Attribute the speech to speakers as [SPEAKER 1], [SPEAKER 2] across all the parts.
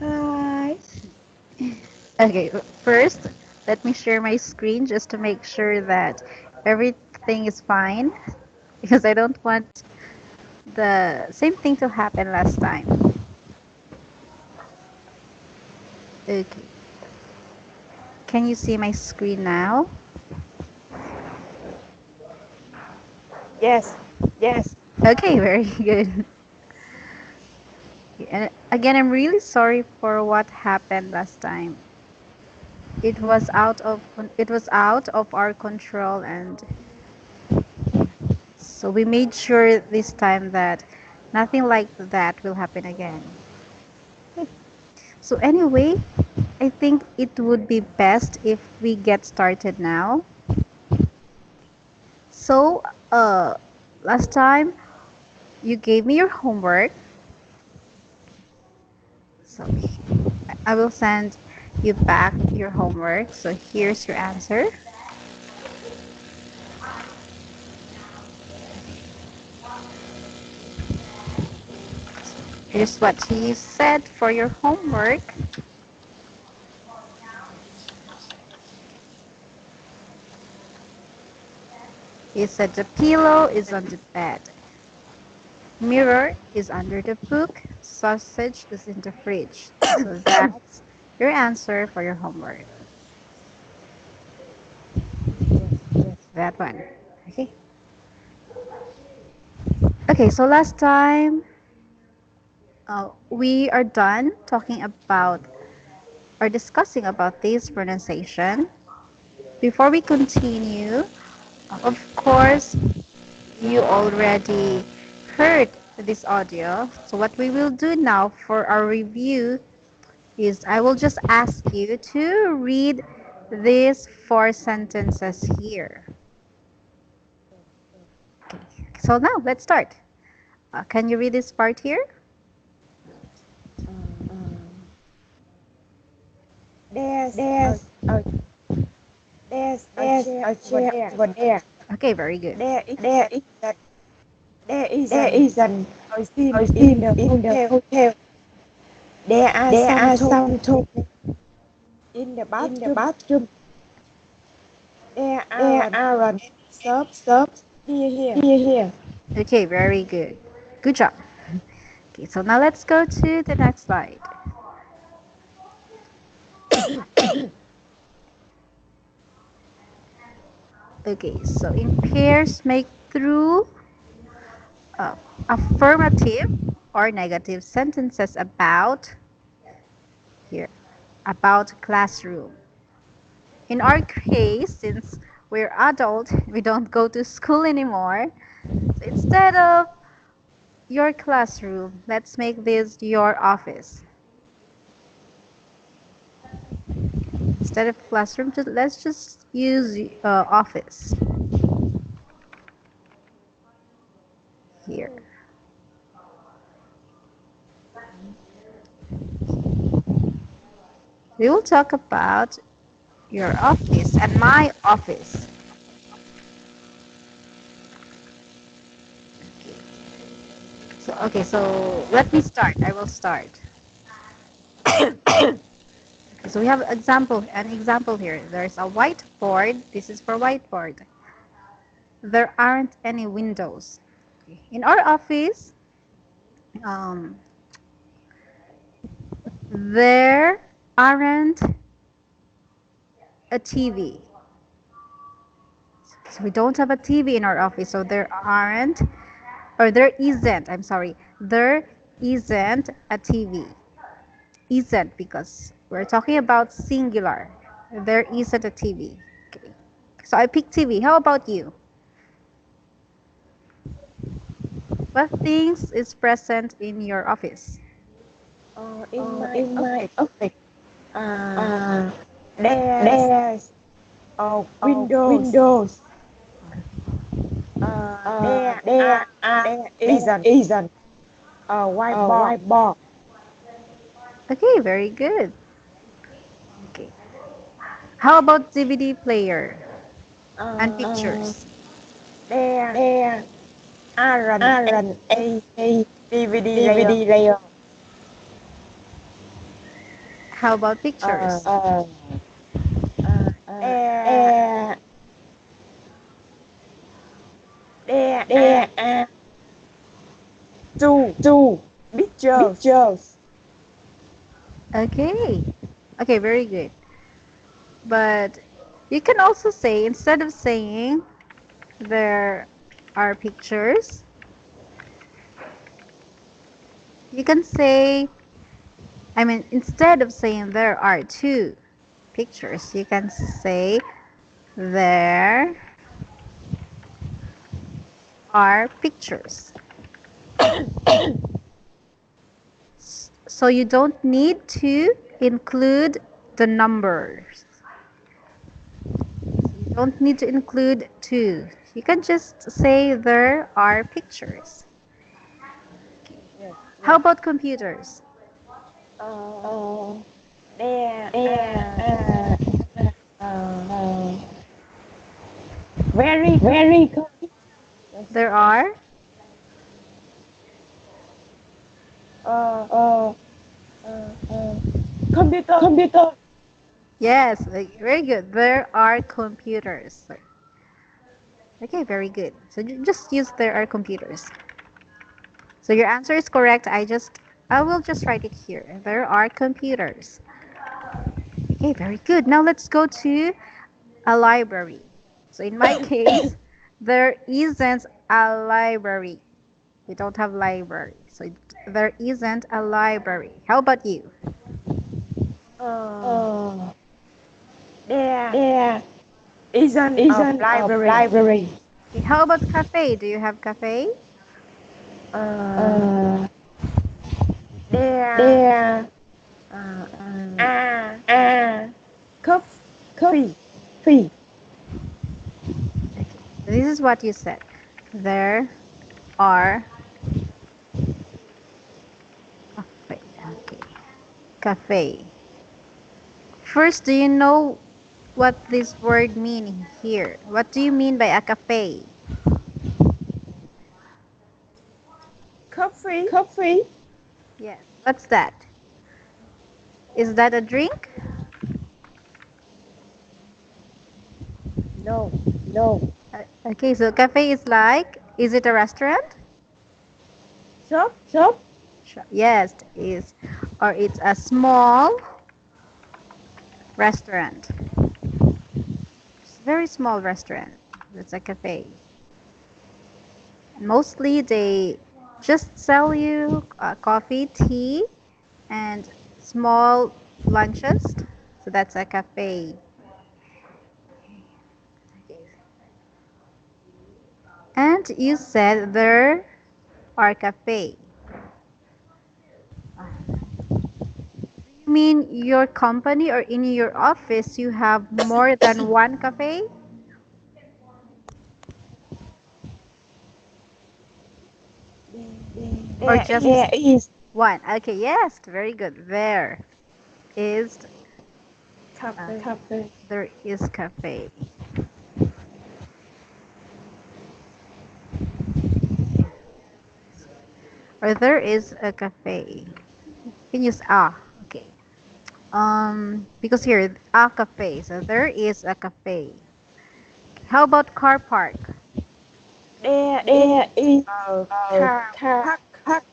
[SPEAKER 1] Hi.
[SPEAKER 2] Okay, first, let me share my screen just to make sure that everything is fine because I don't want the same thing to happen last time. Okay, can you see my screen now?
[SPEAKER 1] Yes, yes.
[SPEAKER 2] Okay, very good. And again, I'm really sorry for what happened last time. It was out of our control, and so we made sure this time that nothing like that will happen again. So anyway, I think it would be best if we get started now. So, uh, last time you gave me your homework, so I will send you back your homework. So here's your answer. Here's what he said for your homework. He said the pillow is on the bed. Mirror is under the book. Sausage is in the fridge. So that's your answer for your homework.
[SPEAKER 1] Yes, yes.
[SPEAKER 2] That one. Okay. Okay, so last time we are done talking about or discussing about this pronunciation. Before we continue, of course, you already heard this audio. So what we will do now for our review is I will just ask you to read these four sentences here. So now let's start. Can you read this part here?
[SPEAKER 1] Um, there's a,
[SPEAKER 2] There's
[SPEAKER 1] a there's a
[SPEAKER 2] there's
[SPEAKER 1] chair
[SPEAKER 2] a
[SPEAKER 1] over
[SPEAKER 2] chair
[SPEAKER 1] there.
[SPEAKER 2] over there. Okay, very good.
[SPEAKER 1] There is
[SPEAKER 2] There is a,
[SPEAKER 1] there is
[SPEAKER 2] there
[SPEAKER 1] an
[SPEAKER 2] is an
[SPEAKER 1] a scene
[SPEAKER 2] a
[SPEAKER 1] in
[SPEAKER 2] scene
[SPEAKER 1] the
[SPEAKER 2] in the
[SPEAKER 1] hotel.
[SPEAKER 2] hotel.
[SPEAKER 1] There are
[SPEAKER 2] There
[SPEAKER 1] some
[SPEAKER 2] are
[SPEAKER 1] toys
[SPEAKER 2] some toys
[SPEAKER 1] in the
[SPEAKER 2] in the
[SPEAKER 1] bathroom.
[SPEAKER 2] bathroom.
[SPEAKER 1] There
[SPEAKER 2] There
[SPEAKER 1] aren't
[SPEAKER 2] are
[SPEAKER 1] any soaps
[SPEAKER 2] soaps
[SPEAKER 1] near here.
[SPEAKER 2] near here. Okay, very good. Good job. Okay, so now let's go to the next slide. Okay, so in pairs make through uh, affirmative or negative sentences about here about classroom. In our case, since we're adult, we don't go to school anymore. So instead of your classroom, let's make this your office. Instead of classroom, let's just use office here. We will talk about your office and my office. So let me start. I will start. So we have an example here. There's a whiteboard. This is for whiteboard. There aren't any windows. In our office, um, there aren't a TV. So we don't have a TV in our office. So there aren't, or there isn't, I'm sorry, there isn't a TV. Isn't because we're talking about singular. There isn't a TV. Okay. So I picked TV. How about you? What things is present in your office?
[SPEAKER 1] In my
[SPEAKER 2] In my
[SPEAKER 1] office,
[SPEAKER 2] office,
[SPEAKER 1] uh,
[SPEAKER 2] uh,
[SPEAKER 1] there's
[SPEAKER 2] there's
[SPEAKER 1] windows.
[SPEAKER 2] windows.
[SPEAKER 1] There
[SPEAKER 2] There
[SPEAKER 1] there
[SPEAKER 2] there
[SPEAKER 1] isn't
[SPEAKER 2] isn't
[SPEAKER 1] a
[SPEAKER 2] a
[SPEAKER 1] whiteboard.
[SPEAKER 2] whiteboard. Okay, very good. Okay. How about DVD player and
[SPEAKER 1] Uh,
[SPEAKER 2] pictures?
[SPEAKER 1] there
[SPEAKER 2] There
[SPEAKER 1] aren't
[SPEAKER 2] aren't
[SPEAKER 1] any
[SPEAKER 2] a
[SPEAKER 1] DVD layer.
[SPEAKER 2] DVD layer. How about pictures?
[SPEAKER 1] There, there are two pictures.
[SPEAKER 2] Okay. Okay, very good. But you can also say, instead of saying there are pictures, you can say, instead of saying there are two pictures, you can say there are pictures. So you don't need to include the numbers. You don't need to include two. You can just say there are pictures.
[SPEAKER 1] Yes,
[SPEAKER 2] How
[SPEAKER 1] yes.
[SPEAKER 2] about computers?
[SPEAKER 1] There are very
[SPEAKER 2] There are.
[SPEAKER 1] uh, computer.
[SPEAKER 2] Yes, very good. There are computers. Okay, very good. So just use there are computers. So your answer is correct. I will just write it here. There are computers. Okay, very good. Now let's go to a library. So in my case, there isn't a library. We don't have library. So there isn't a library. How about you?
[SPEAKER 1] Uh, there isn't a
[SPEAKER 3] Isn't a
[SPEAKER 1] library.
[SPEAKER 3] library.
[SPEAKER 2] Okay, how about cafe? Do you have cafe?
[SPEAKER 1] Uh,
[SPEAKER 3] Uh,
[SPEAKER 1] there
[SPEAKER 3] there
[SPEAKER 1] are
[SPEAKER 3] are
[SPEAKER 1] coffee.
[SPEAKER 3] coffee.
[SPEAKER 2] Okay. This is what you said. There are cafe. Okay. Cafe. First, do you know what this word mean here? What do you mean by a cafe?
[SPEAKER 1] Coffee?
[SPEAKER 3] Coffee?
[SPEAKER 2] Yes. What's that? Is that a drink?
[SPEAKER 1] No.
[SPEAKER 3] No.
[SPEAKER 2] Okay, so cafe is like, is it a restaurant?
[SPEAKER 1] Shop?
[SPEAKER 3] Shop?
[SPEAKER 2] Sure. Yes, it is. Or it's a small restaurant. It's a very small restaurant. That's a cafe. Mostly they just sell you coffee, tea, and small lunches. So that's a cafe. And you said there are cafe. You mean your company or in your office you have more than one cafe? Or
[SPEAKER 1] There
[SPEAKER 2] just
[SPEAKER 1] is
[SPEAKER 3] There is
[SPEAKER 2] one? Okay, yes, very good. Is uh,
[SPEAKER 1] cafe.
[SPEAKER 3] cafe.
[SPEAKER 2] there is cafe. Or there is a cafe. Can use okay. Because here a cafe, so there is a cafe. How about car park?
[SPEAKER 1] There is
[SPEAKER 3] There is
[SPEAKER 1] a
[SPEAKER 3] a
[SPEAKER 1] car
[SPEAKER 3] car
[SPEAKER 1] park.
[SPEAKER 3] park.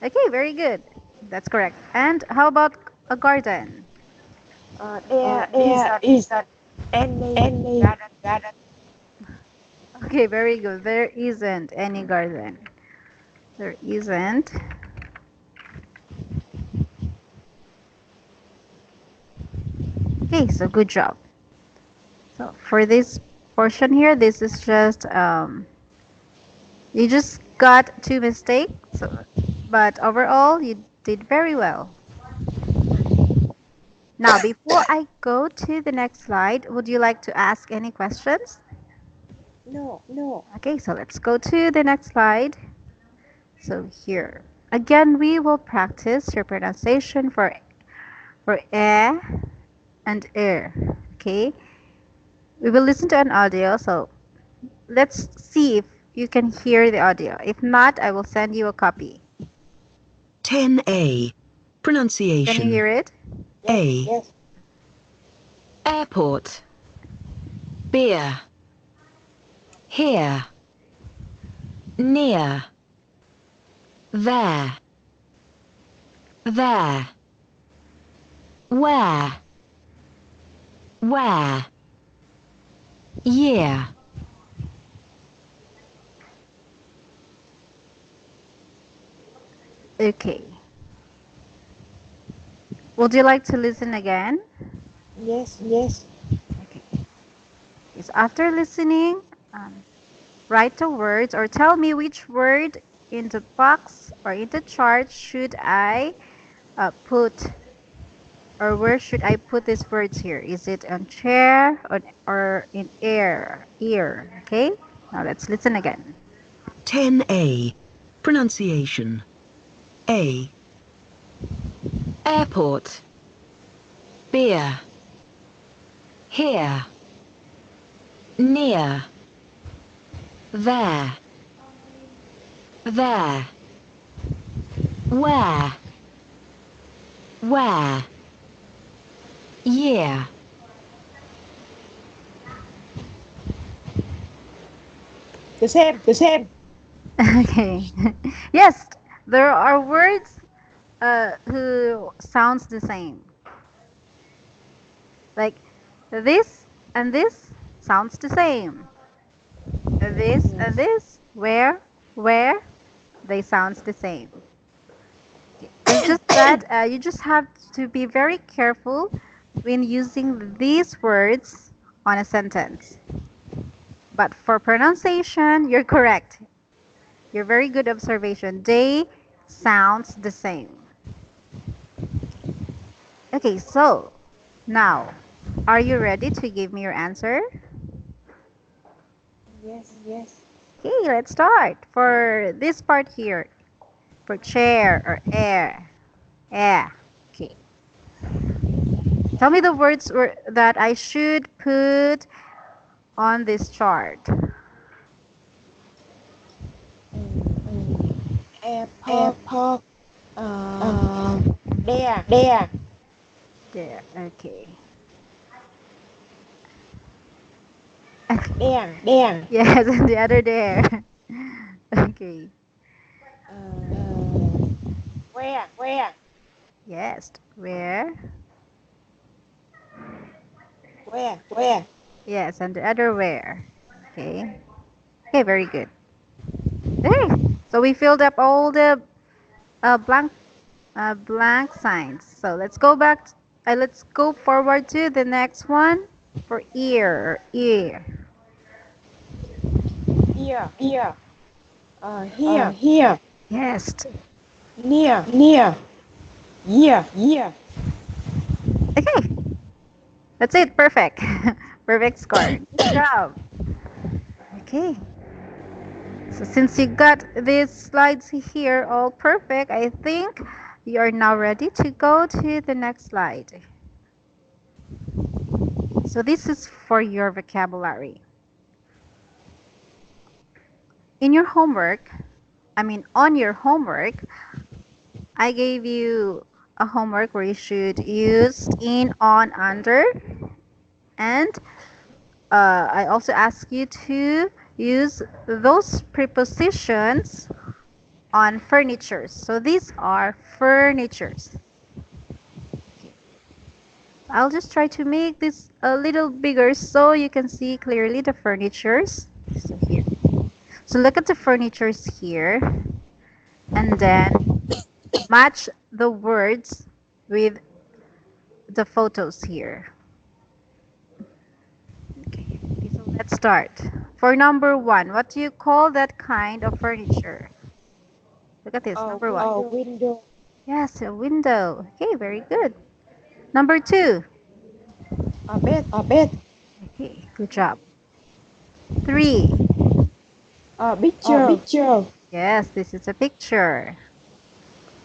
[SPEAKER 2] Okay, very good. That's correct. And how about a garden?
[SPEAKER 1] There
[SPEAKER 3] There
[SPEAKER 1] isn't
[SPEAKER 3] is
[SPEAKER 1] any
[SPEAKER 3] any
[SPEAKER 1] garden.
[SPEAKER 3] garden.
[SPEAKER 2] Okay, very good. There isn't any garden. There isn't. Okay, so good job. So for this portion here, this is just you just got two mistakes, but overall you did very well. Now, before I go to the next slide, would you like to ask any questions?
[SPEAKER 1] No.
[SPEAKER 3] No.
[SPEAKER 2] Okay, so let's go to the next slide. So here, again, we will practice your pronunciation for and air. Okay, we will listen to an audio. So let's see if you can hear the audio. If not, I will send you a copy.
[SPEAKER 4] 10A.
[SPEAKER 2] Can you
[SPEAKER 4] Pronunciation.
[SPEAKER 2] hear it?
[SPEAKER 3] A.
[SPEAKER 1] Yes.
[SPEAKER 3] Airport. Beer. Here. Near. There. There. Where. Where. Year.
[SPEAKER 2] Okay. Would you like to listen again?
[SPEAKER 1] Yes.
[SPEAKER 2] Okay. So after listening, um, write the words or tell me which word in the box or in the chart should I put, or where should I put these words here? Is it on chair or in air, ear? Okay. Now let's listen again.
[SPEAKER 3] 10A. Pronunciation. A. Airport. Beer. Here. Near. There. There. Where. Where. Year.
[SPEAKER 1] The same.
[SPEAKER 2] Okay. Yes, there are words who sounds the same. Like this and this sounds the same. This and
[SPEAKER 1] Yes.
[SPEAKER 2] this, where, they sounds the same. It's just that you just have to be very careful when using these words on a sentence. But for pronunciation, you're correct. You're very good observation. They sounds the same. Okay, so now, are you ready to give me your answer?
[SPEAKER 1] Yes.
[SPEAKER 2] Okay, let's start. For this part here, for chair or air. Air. Okay. Tell me the words that I should put on this chart.
[SPEAKER 1] Airport. Um, there.
[SPEAKER 2] There. Okay.
[SPEAKER 1] There.
[SPEAKER 2] Yes, and the other there. Okay.
[SPEAKER 1] Uh, where?
[SPEAKER 2] Yes. Where?
[SPEAKER 1] Where?
[SPEAKER 2] Yes, and the other where. Okay. Okay, very good. Okay. So we filled up all the blank blank signs. So let's go back. Let's go forward to the next one for ear. Ear.
[SPEAKER 1] Here.
[SPEAKER 2] Uh,
[SPEAKER 1] Here.
[SPEAKER 2] yes.
[SPEAKER 1] Near. Year.
[SPEAKER 2] Okay. That's it. Perfect. Perfect score. Good job. Okay. So since you got these slides here all perfect, I think you are now ready to go to the next slide. So this is for your vocabulary. In your homework, on your homework, I gave you a homework where you should use in, on, under, and I also ask you to use those prepositions on furnitures. So these are furnitures. Okay. I'll just try to make this a little bigger so you can see clearly the furnitures. So here. So look at the furnitures here and then match the words with the photos here. Okay, so let's start. For number one, what do you call that kind of furniture? Look at this, number one.
[SPEAKER 1] Window.
[SPEAKER 2] Yes, a window. Okay, very good. Number two.
[SPEAKER 1] Bed.
[SPEAKER 2] Okay, good job. Three.
[SPEAKER 1] Picture.
[SPEAKER 2] Yes, this is a picture.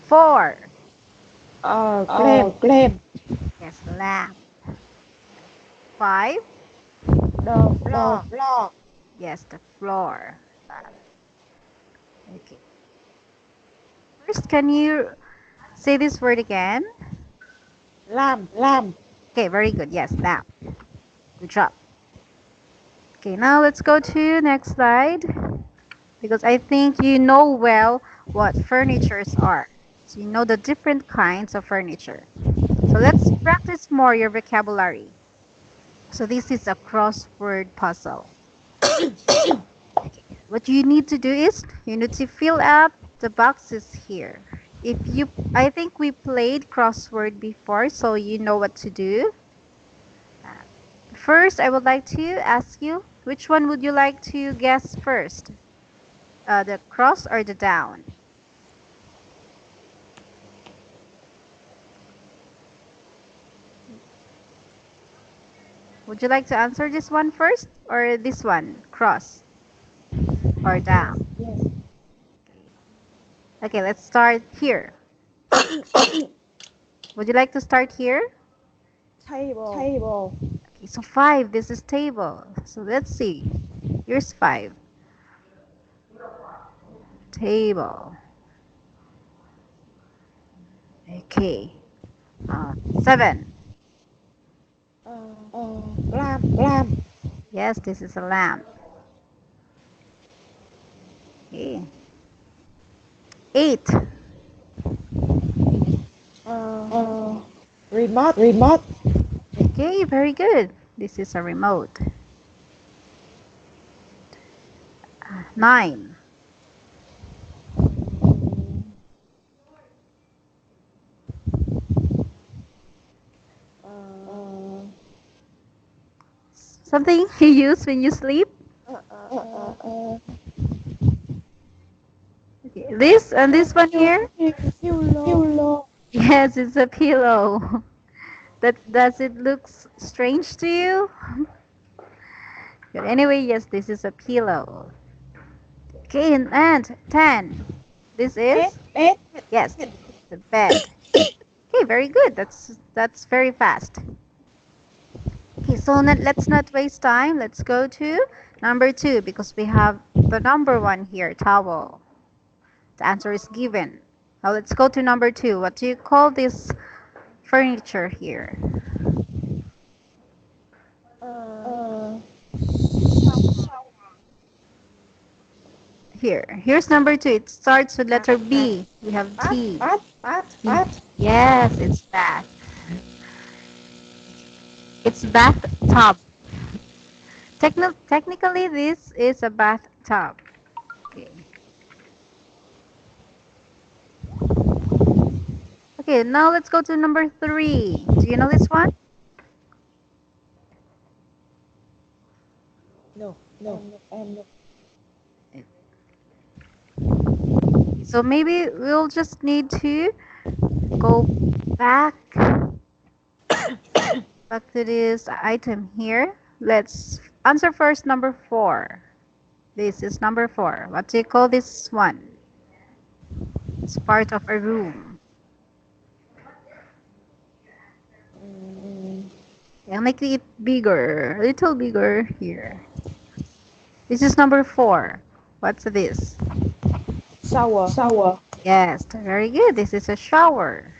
[SPEAKER 2] Four.
[SPEAKER 1] Clam.
[SPEAKER 2] Yes, lamp. Five.
[SPEAKER 1] Floor.
[SPEAKER 2] Yes, the floor. Okay. First, can you say this word again?
[SPEAKER 1] lamb.
[SPEAKER 2] Okay, very good. Yes, lamp. Good job. Okay, now let's go to next slide because I think you know well what furnitures are. So you know the different kinds of furniture. So let's practice more your vocabulary. So this is a crossword puzzle. What you need to do is you need to fill up the boxes here. I think we played crossword before, so you know what to do. First, I would like to ask you, which one would you like to guess first? The cross or the down? Would you like to answer this one first or this one, cross or down?
[SPEAKER 1] Yes.
[SPEAKER 2] Okay, let's start here. Would you like to start here?
[SPEAKER 1] Table.
[SPEAKER 2] Okay, so 5, this is table. So let's see. Here's 5. Table. Okay. 7.
[SPEAKER 1] Lamb.
[SPEAKER 2] Yes, this is a lamp. Okay. 8.
[SPEAKER 1] Remote.
[SPEAKER 2] Okay, very good. This is a remote. 9. Something you use when you sleep? Okay. This and this one here?
[SPEAKER 1] Pillow.
[SPEAKER 2] Yes, it's a pillow. Does it look strange to you? But anyway, yes, this is a pillow. Okay, and 10. This is?
[SPEAKER 1] Bed.
[SPEAKER 2] Yes, the bed. Okay, very good. That's very fast. Okay, so let's not waste time. Let's go to number 2 because we have the number 1 here, towel. The answer is given. Now let's go to number 2. What do you call this furniture here? Here's number 2. It starts with letter B. We have T.
[SPEAKER 1] Bath.
[SPEAKER 2] Yes, it's bath. It's bathtub. Technically, this is a bathtub. Okay. Okay, now let's go to number 3. Do you know this one?
[SPEAKER 1] No.
[SPEAKER 2] So maybe we'll just need to go back to this item here. Let's answer first number 4. This is number 4. What do you call this one? It's part of a room. I'll make it bigger, a little bigger here. This is number 4. What's this?
[SPEAKER 1] Shower.
[SPEAKER 2] Yes, very good. This is a shower.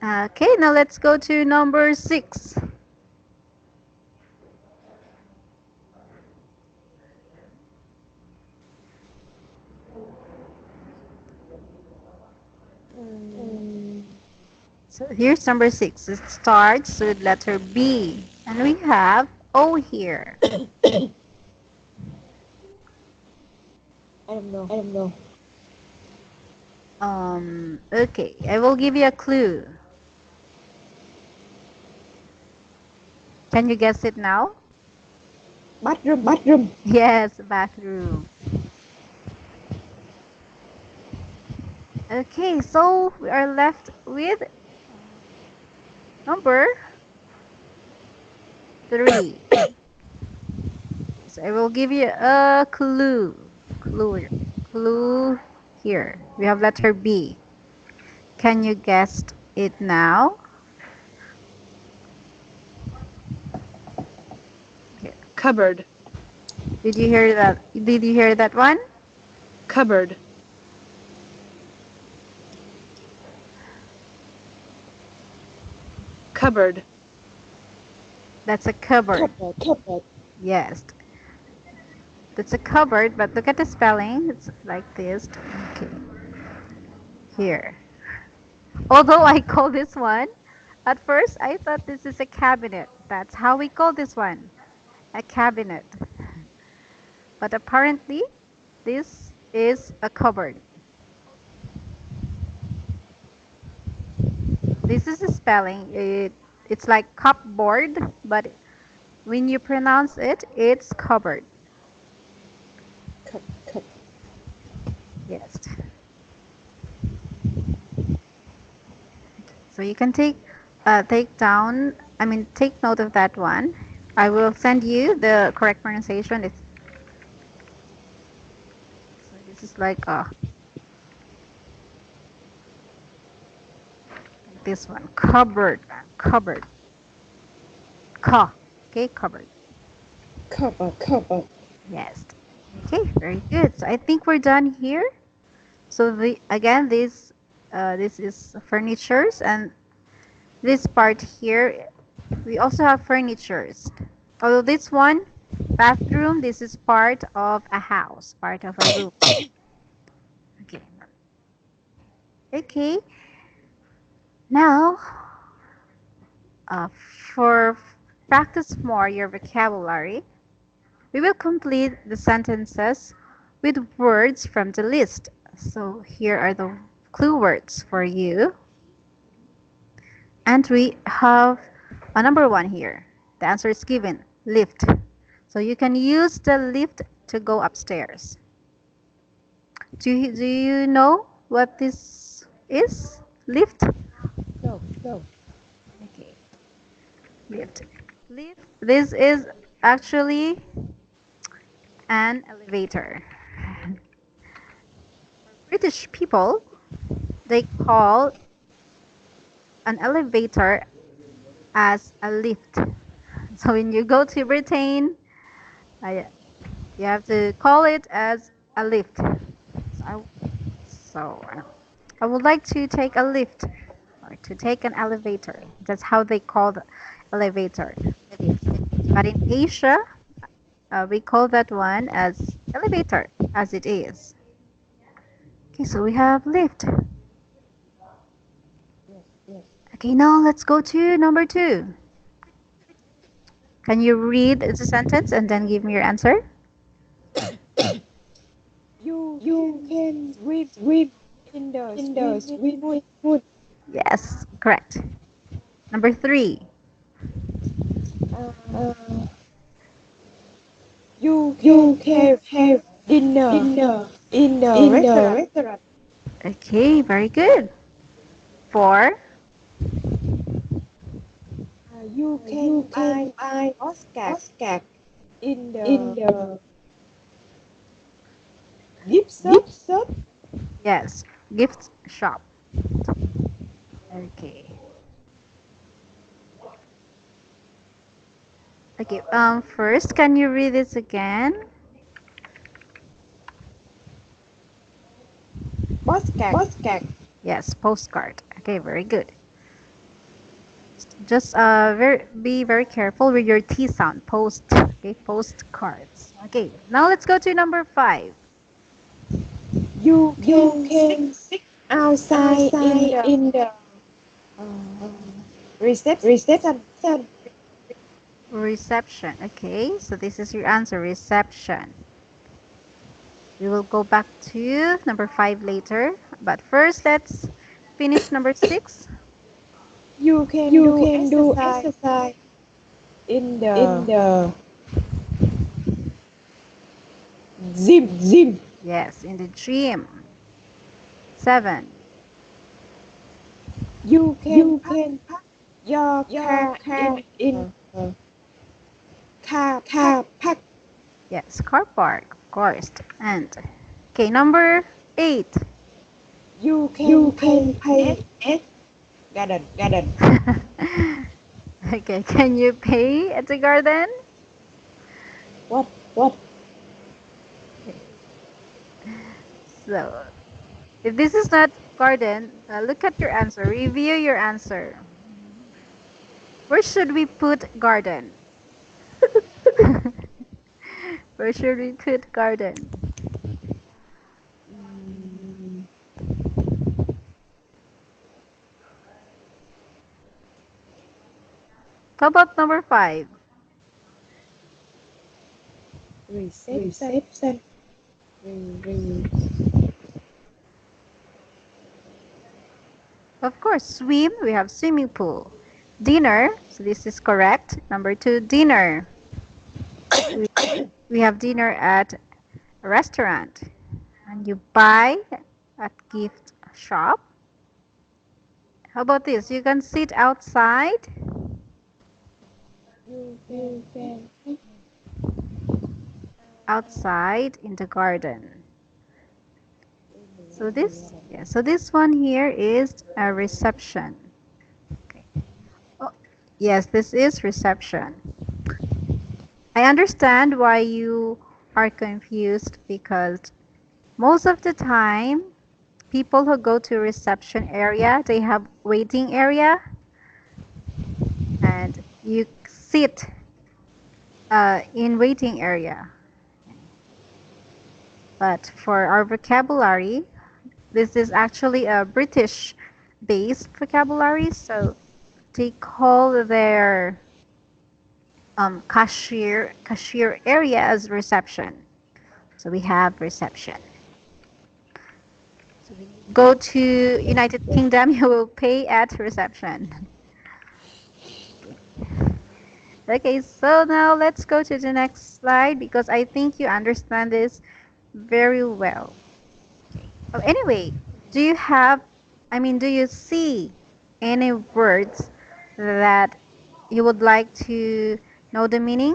[SPEAKER 2] Okay, now let's go to number 6. So here's number 6. It starts with letter B. And we have O here.
[SPEAKER 1] I don't know.
[SPEAKER 2] Okay, I will give you a clue. Can you guess it now?
[SPEAKER 1] Bathroom.
[SPEAKER 2] Yes, bathroom. Okay, so we are left with number 3. So I will give you a clue. Clue here. We have letter B. Can you guess it now?
[SPEAKER 3] Cupboard.
[SPEAKER 2] Did you hear that? Did you hear that one?
[SPEAKER 3] Cupboard.
[SPEAKER 1] Cupboard.
[SPEAKER 2] That's a cupboard.
[SPEAKER 1] Cupboard.
[SPEAKER 2] Yes, that's a cupboard, but look at the spelling. It's like this. Okay, here. Although I call this one, at first I thought this is a cabinet. That's how we call this one, a cabinet. But apparently, this is a cupboard. This is the spelling. It's like cupboard, but when you pronounce it, it's cupboard.
[SPEAKER 1] Cup.
[SPEAKER 2] Yes. So you can take note of that one. I will send you the correct pronunciation. So this is like this one, cupboard. Okay, cupboard.
[SPEAKER 1] Cupboard.
[SPEAKER 2] Yes. Okay, very good. So I think we're done here. So this is furnitures, and this part here, we also have furnitures. Although this one, bathroom, this is part of a house, part of a room. Okay. Okay. Now, for practice more your vocabulary, we will complete the sentences with words from the list. So here are the clue words for you. And we have a number one here. The answer is given, lift. So you can use the lift to go upstairs. Do you know what this is? Lift?
[SPEAKER 1] No.
[SPEAKER 2] Okay. Lift. This is actually an elevator. British people, they call an elevator as a lift. So when you go to Britain, you have to call it as a lift. I would like to take a lift or to take an elevator. That's how they call the elevator. But in Asia, we call that one as elevator, as it is. Okay, so we have lift.
[SPEAKER 1] Yes.
[SPEAKER 2] Okay, now let's go to number 2. Can you read the sentence and then give me your answer?
[SPEAKER 1] You can swim in the swimming pool.
[SPEAKER 2] Yes, correct. Number 3.
[SPEAKER 1] Uh, you can have dinner in the restaurant.
[SPEAKER 2] Okay, very good. 4.
[SPEAKER 1] You can buy Oscar in the gift shop.
[SPEAKER 2] Yes, gift shop. Okay. Okay, first, can you read this again?
[SPEAKER 1] Postcard.
[SPEAKER 2] Yes, postcard. Okay, very good. Just be very careful with your T sound. Post. Okay, postcards. Okay, now let's go to number 5.
[SPEAKER 1] You can sit outside in the reception.
[SPEAKER 2] Reception. Okay, so this is your answer, reception. We will go back to number 5 later. But first, let's finish number 6.
[SPEAKER 1] You can do exercise in the gym.
[SPEAKER 2] Yes, in the gym. 7.
[SPEAKER 1] You can park your car in car park.
[SPEAKER 2] Yes, car park, of course. And okay, number 8.
[SPEAKER 1] You can pay at garden.
[SPEAKER 2] Okay, can you pay at the garden?
[SPEAKER 1] What?
[SPEAKER 2] So, if this is not garden, look at your answer. Review your answer. Where should we put garden? Where should we put garden? How about number 5?
[SPEAKER 1] Reception.
[SPEAKER 2] Of course, swim, we have swimming pool. Dinner, so this is correct. Number 2, dinner. We have dinner at a restaurant. And you buy at gift shop. How about this? You can sit outside.
[SPEAKER 1] You can
[SPEAKER 2] Outside in the garden. So this one here is a reception. Okay. Oh, yes, this is reception. I understand why you are confused because most of the time people who go to reception area, they have waiting area and you sit in waiting area. But for our vocabulary, this is actually a British based vocabulary, so they call their cashier area as reception. So we have reception. So when you go to United Kingdom, you will pay at reception. Okay, so now let's go to the next slide because I think you understand this very well. Oh, anyway, do you have, do you see any words that you would like to know the meaning?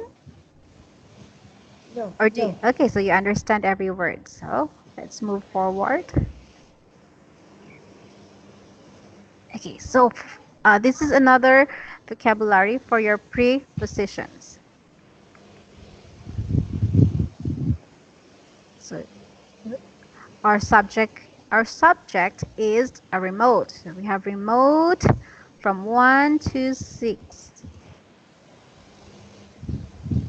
[SPEAKER 1] No.
[SPEAKER 2] Or do you, okay, so you understand every word. So let's move forward. Okay, so this is another vocabulary for your prepositions. So our subject is a remote. So we have remote from 1 to 6.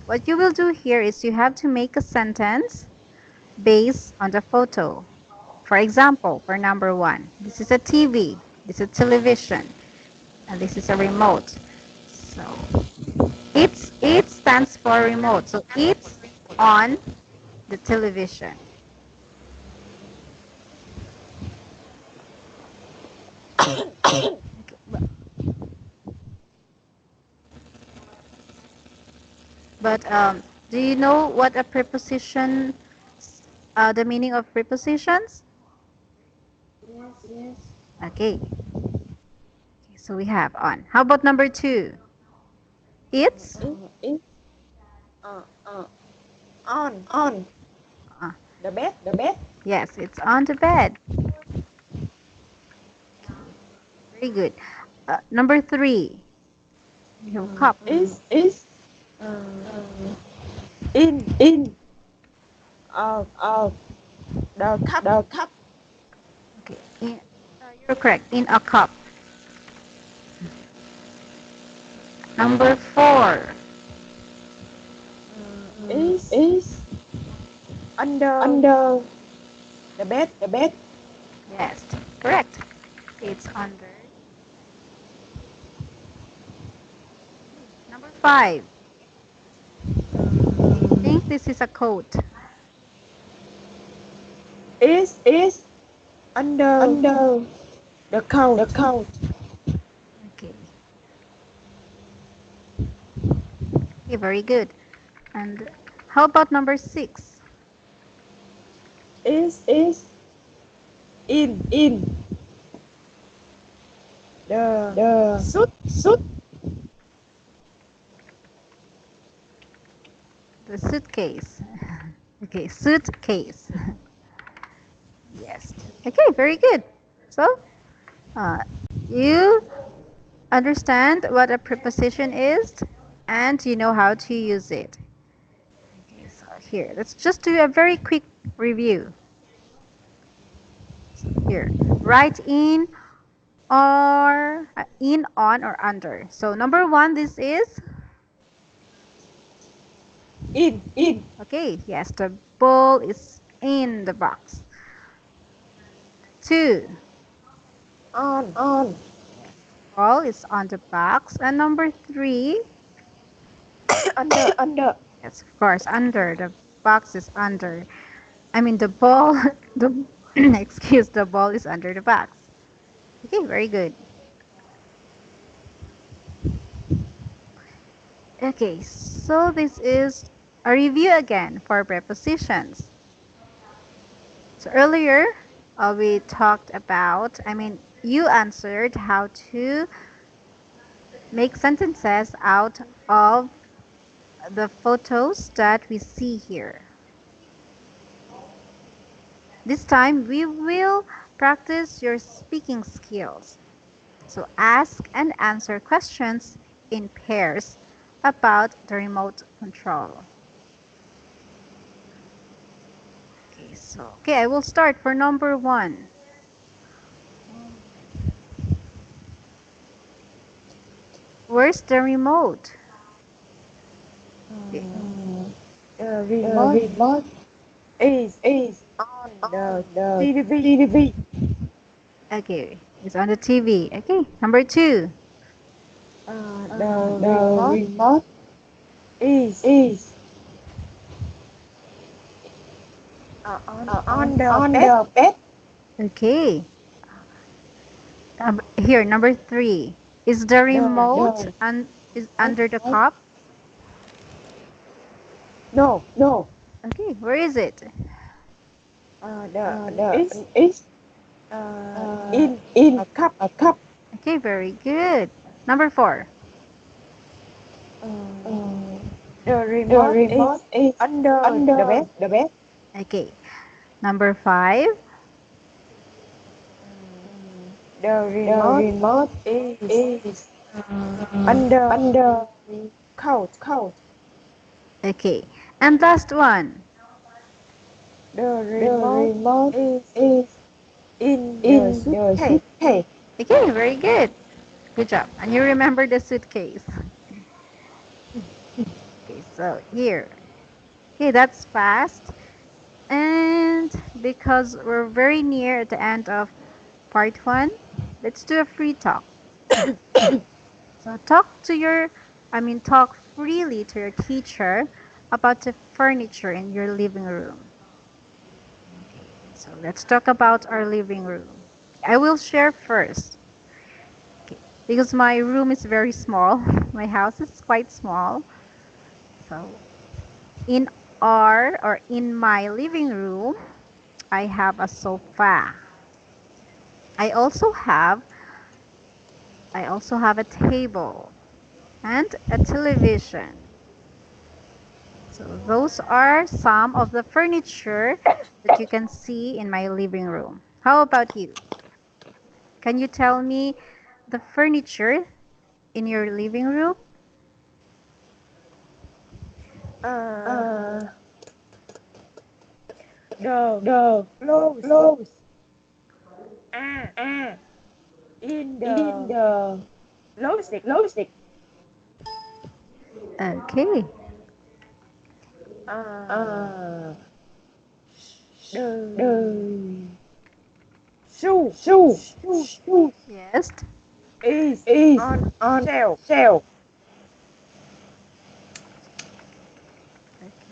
[SPEAKER 2] What you will do here is you have to make a sentence based on the photo. For example, for number 1, this is a TV, this is a television, and this is a remote. So it stands for remote. So it's on the television. Okay. But do you know what a preposition, the meaning of prepositions?
[SPEAKER 1] Yes.
[SPEAKER 2] Okay. So we have on. How about number 2? It's
[SPEAKER 1] It on
[SPEAKER 2] uh,
[SPEAKER 1] the bed.
[SPEAKER 2] yes, it's on the bed. Very good. Number 3. We have cup.
[SPEAKER 1] Is in of the cup.
[SPEAKER 2] Okay. You're correct. In a cup. Number 4.
[SPEAKER 1] Is under the bed.
[SPEAKER 2] Yes, correct. It's under. Number 5. I think this is a coat.
[SPEAKER 1] Is under the couch.
[SPEAKER 2] Okay. Okay, very good. And how about number 6?
[SPEAKER 1] Is in the suit.
[SPEAKER 2] The suitcase. Okay, suitcase. Yes. Okay, very good. So, you understand what a preposition is and you know how to use it. Okay, so here, let's just do a very quick review. So here, write in or in, on, or under. So number one, this is
[SPEAKER 1] in,
[SPEAKER 2] okay. Yes, the ball is in the box. Two,
[SPEAKER 1] on,
[SPEAKER 2] ball is on the box. And number three,
[SPEAKER 1] under,
[SPEAKER 2] yes, of course, under. The box is under. I mean, the ball, the excuse, the ball is under the box. Okay, very good. Okay, so this is a review again for prepositions. So earlier, we talked about, you answered how to make sentences out of the photos that we see here. This time, we will practice your speaking skills. So ask and answer questions in pairs about the remote control. Okay, I will start for number one. Where's the remote? Okay.
[SPEAKER 1] the remote is on the TV.
[SPEAKER 2] Okay, it's on the TV. Okay, number two.
[SPEAKER 1] The remote is on the bed.
[SPEAKER 2] Okay, here, number three. Is the remote is under the cup?
[SPEAKER 1] No.
[SPEAKER 2] Okay, where is it?
[SPEAKER 1] The is in a cup.
[SPEAKER 2] Okay, very good. Number four.
[SPEAKER 1] The remote is under the bed.
[SPEAKER 2] Okay, number five.
[SPEAKER 1] The remote is under couch.
[SPEAKER 2] Okay, and last one.
[SPEAKER 1] The remote is in the suitcase.
[SPEAKER 2] Okay, very good. Good job. And you remember the suitcase. Okay, so here. Okay, that's fast. And because we're very near at the end of part one, let's do a free talk. So talk freely to your teacher about the furniture in your living room. So let's talk about our living room. I will share first. Okay, because my room is very small. My house is quite small. So in in my living room, I have a sofa. I also have a table and a television. So those are some of the furniture that you can see in my living room. How about you? Can you tell me the furniture in your living room?
[SPEAKER 1] Uh, the clothes are in the closet.
[SPEAKER 2] Okay.
[SPEAKER 1] Uh, the shoe
[SPEAKER 2] Yes.
[SPEAKER 1] is on shelf.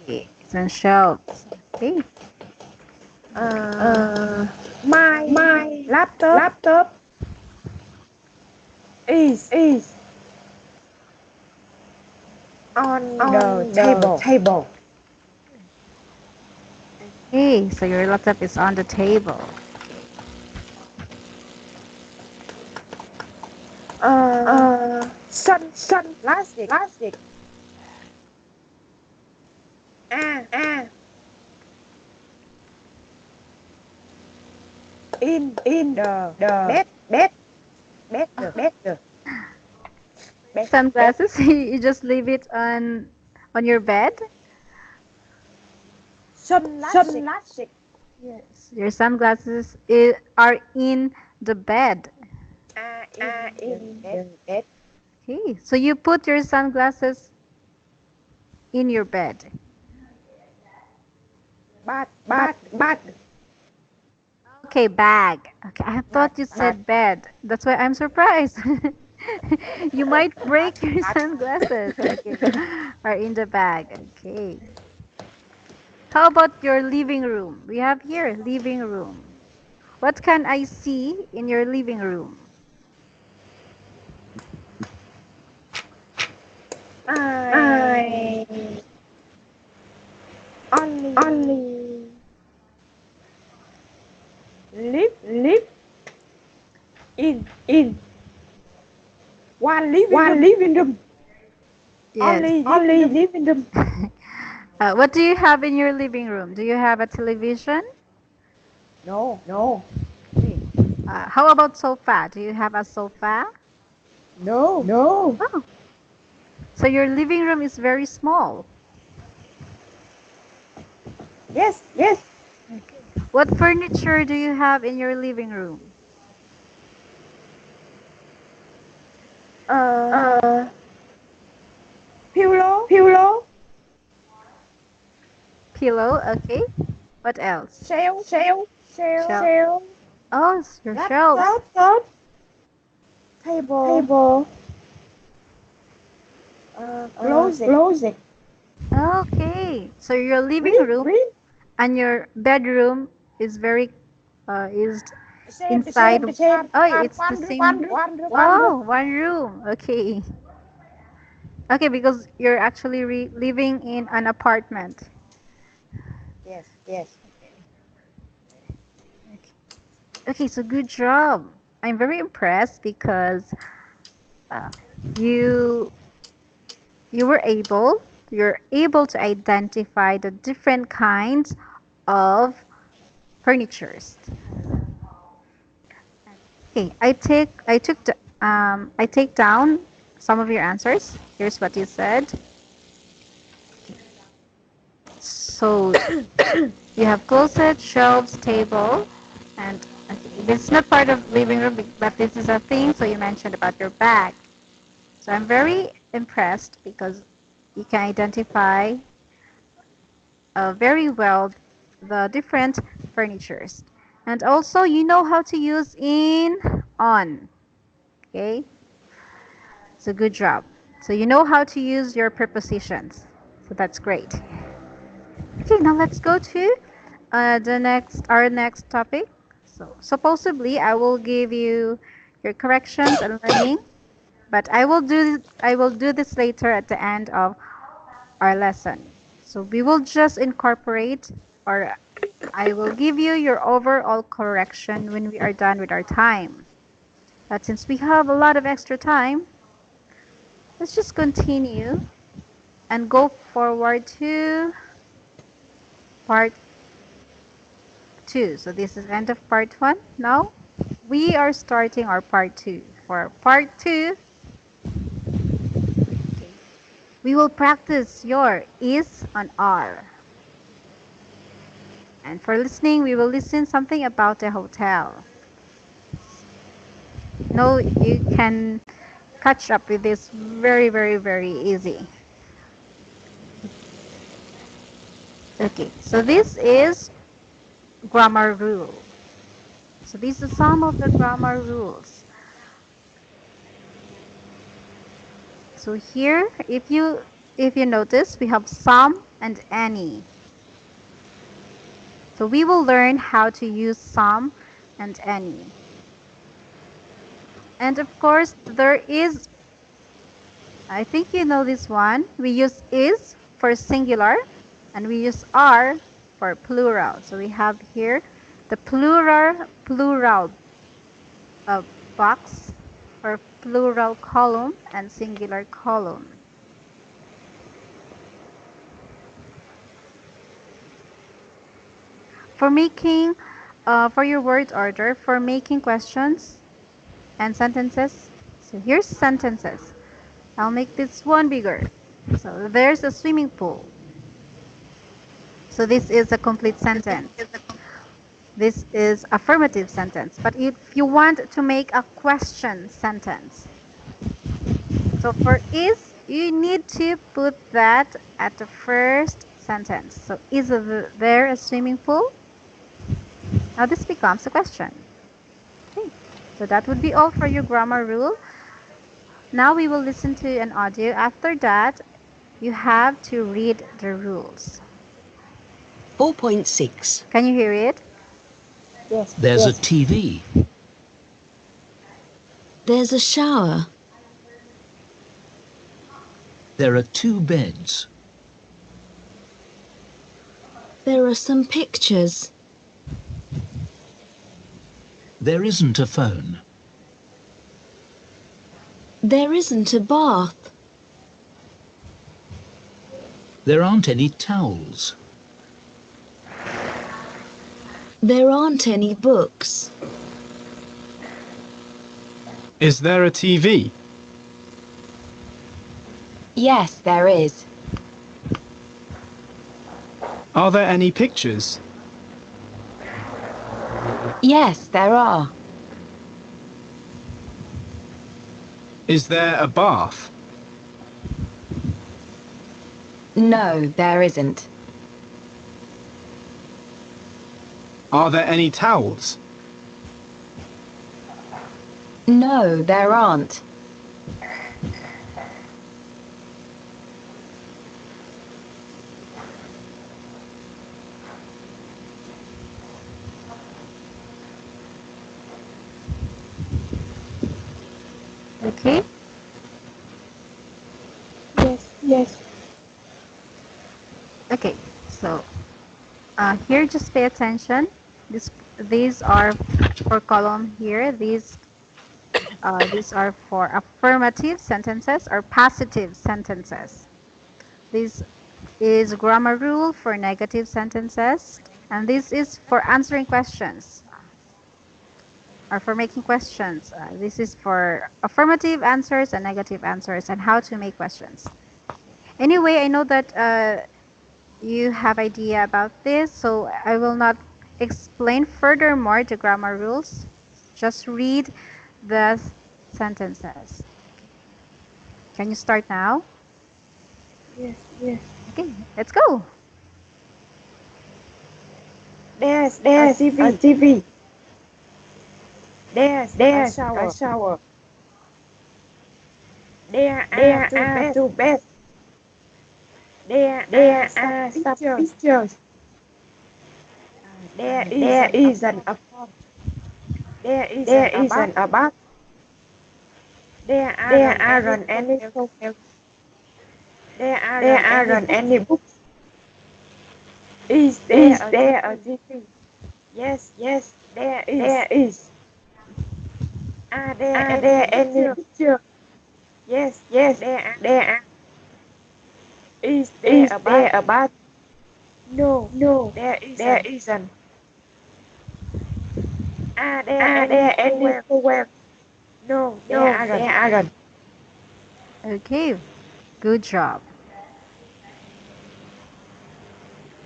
[SPEAKER 2] Okay. It's on shelves. Okay.
[SPEAKER 1] My laptop is on the table.
[SPEAKER 2] Okay. So your laptop is on the table.
[SPEAKER 1] Sun plastic. Ah, in the bed. The bed.
[SPEAKER 2] Sunglasses. You just leave it on your bed.
[SPEAKER 1] Sun plastic.
[SPEAKER 2] Yes. Your sunglasses are in the bed.
[SPEAKER 1] in the bed.
[SPEAKER 2] Okay, so you put your sunglasses in your bed.
[SPEAKER 1] But
[SPEAKER 2] Okay, bag. Okay, I thought you
[SPEAKER 1] bag.
[SPEAKER 2] said bed. That's why I'm surprised. You might break your sunglasses. Okay, are in the bag. Okay. How about your living room? We have here living room. What can I see in your living room?
[SPEAKER 1] I only live in one living room.
[SPEAKER 2] Yes.
[SPEAKER 1] Only living room.
[SPEAKER 2] What do you have in your living room? Do you have a television?
[SPEAKER 1] No.
[SPEAKER 2] Okay. How about sofa? Do you have a sofa?
[SPEAKER 1] No.
[SPEAKER 2] Oh, so your living room is very small.
[SPEAKER 1] Yes.
[SPEAKER 2] Okay. What furniture do you have in your living room?
[SPEAKER 1] Uh, pillow,
[SPEAKER 2] Pillow, okay. What else?
[SPEAKER 1] shelf,
[SPEAKER 2] Shelf. Oh, it's your shelves.
[SPEAKER 1] laptop, table, closet.
[SPEAKER 2] Okay. So your living room
[SPEAKER 1] Read.
[SPEAKER 2] and your bedroom is very is
[SPEAKER 1] The
[SPEAKER 2] inside.
[SPEAKER 1] same.
[SPEAKER 2] Oh, it's the same.
[SPEAKER 1] One room.
[SPEAKER 2] Oh, one room. Okay. Okay, because you're actually living in an apartment.
[SPEAKER 1] Yes.
[SPEAKER 2] Okay. Okay, so good job. I'm very impressed because uh, you you were able you're able to identify the different kinds of furnitures. Okay, I take down some of your answers. Here's what you said. So you have closet, shelves, table, and okay, this is not part of living room, but this is a thing. So you mentioned about your bag. So I'm very impressed because you can identify very well the different furnitures, and also you know how to use in on. Okay, so good job. So you know how to use your prepositions. So that's great. Okay, now let's go to our next topic. So supposedly I will give you your corrections and learning, but I will do this later at the end of our lesson. So we will just incorporate, or I will give you your overall correction when we are done with our time. But since we have a lot of extra time, let's just continue and go forward to part 2. So this is end of part 1. Now we are starting our part 2. For part 2, we will practice your is on are. And for listening, we will listen something about a hotel. No, you can catch up with this very easy. Okay, so this is grammar rule. So these are some of the grammar rules. So here, if you notice, we have some and any. So we will learn how to use some and any. And of course, there is, I think you know this one. We use is for singular and we use are for plural. So we have here the plural box or plural column and singular column. For making, for your word order, for making questions and sentences. So here's sentences. I'll make this one bigger. So there's a swimming pool. So this is a complete sentence. This is affirmative sentence. But if you want to make a question sentence, so for is, you need to put that at the first sentence. So is there a swimming pool? Now this becomes a question. Okay, so that would be all for your grammar rule. Now we will listen to an audio. After that, you have to read the rules.
[SPEAKER 3] 4.6.
[SPEAKER 2] Can you hear it?
[SPEAKER 1] Yes.
[SPEAKER 4] There's
[SPEAKER 1] yes.
[SPEAKER 4] a TV.
[SPEAKER 3] There's a shower.
[SPEAKER 4] There are 2 beds.
[SPEAKER 3] There are some pictures.
[SPEAKER 4] There isn't a phone.
[SPEAKER 3] There isn't a bath.
[SPEAKER 4] There aren't any towels.
[SPEAKER 3] There aren't any books.
[SPEAKER 5] Is there a TV?
[SPEAKER 6] Yes, there is.
[SPEAKER 5] Are there any pictures?
[SPEAKER 6] Yes, there are.
[SPEAKER 5] Is there a bath?
[SPEAKER 6] No, there isn't.
[SPEAKER 5] Are there any towels?
[SPEAKER 6] No, there aren't.
[SPEAKER 2] Okay.
[SPEAKER 1] Yes. Yes.
[SPEAKER 2] Okay. So here, just pay attention. These are for column here. These are for affirmative sentences or positive sentences. This is grammar rule for negative sentences, and this is for answering questions or for making questions. This is for affirmative answers and negative answers and how to make questions. Anyway, I know that you have idea about this, so I will not explain furthermore the grammar rules. Just read the sentences. Can you start now?
[SPEAKER 1] Yes. Yes.
[SPEAKER 2] Okay, let's go.
[SPEAKER 1] There's a TV. There's a shower. There are 2 beds. There are some pictures. There isn't a phone. There isn't a bath. There aren't any towels. There aren't any books. Is there a TV? Yes. There is. Are there any pictures? Yes. There are. Is there a bath? No. There isn't. Are there any towels? No, there aren't.
[SPEAKER 2] Okay, good job.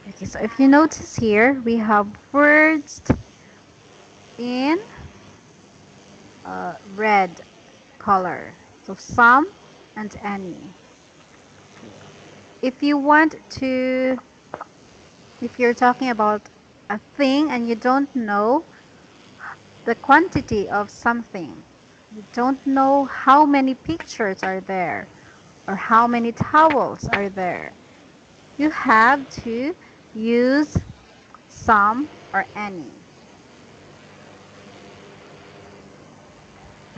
[SPEAKER 2] Okay, so if you notice here, we have words in red color. So some and any. If you want to, if you're talking about a thing and you don't know the quantity of something, you don't know how many pictures are there or how many towels are there, you have to use some or any.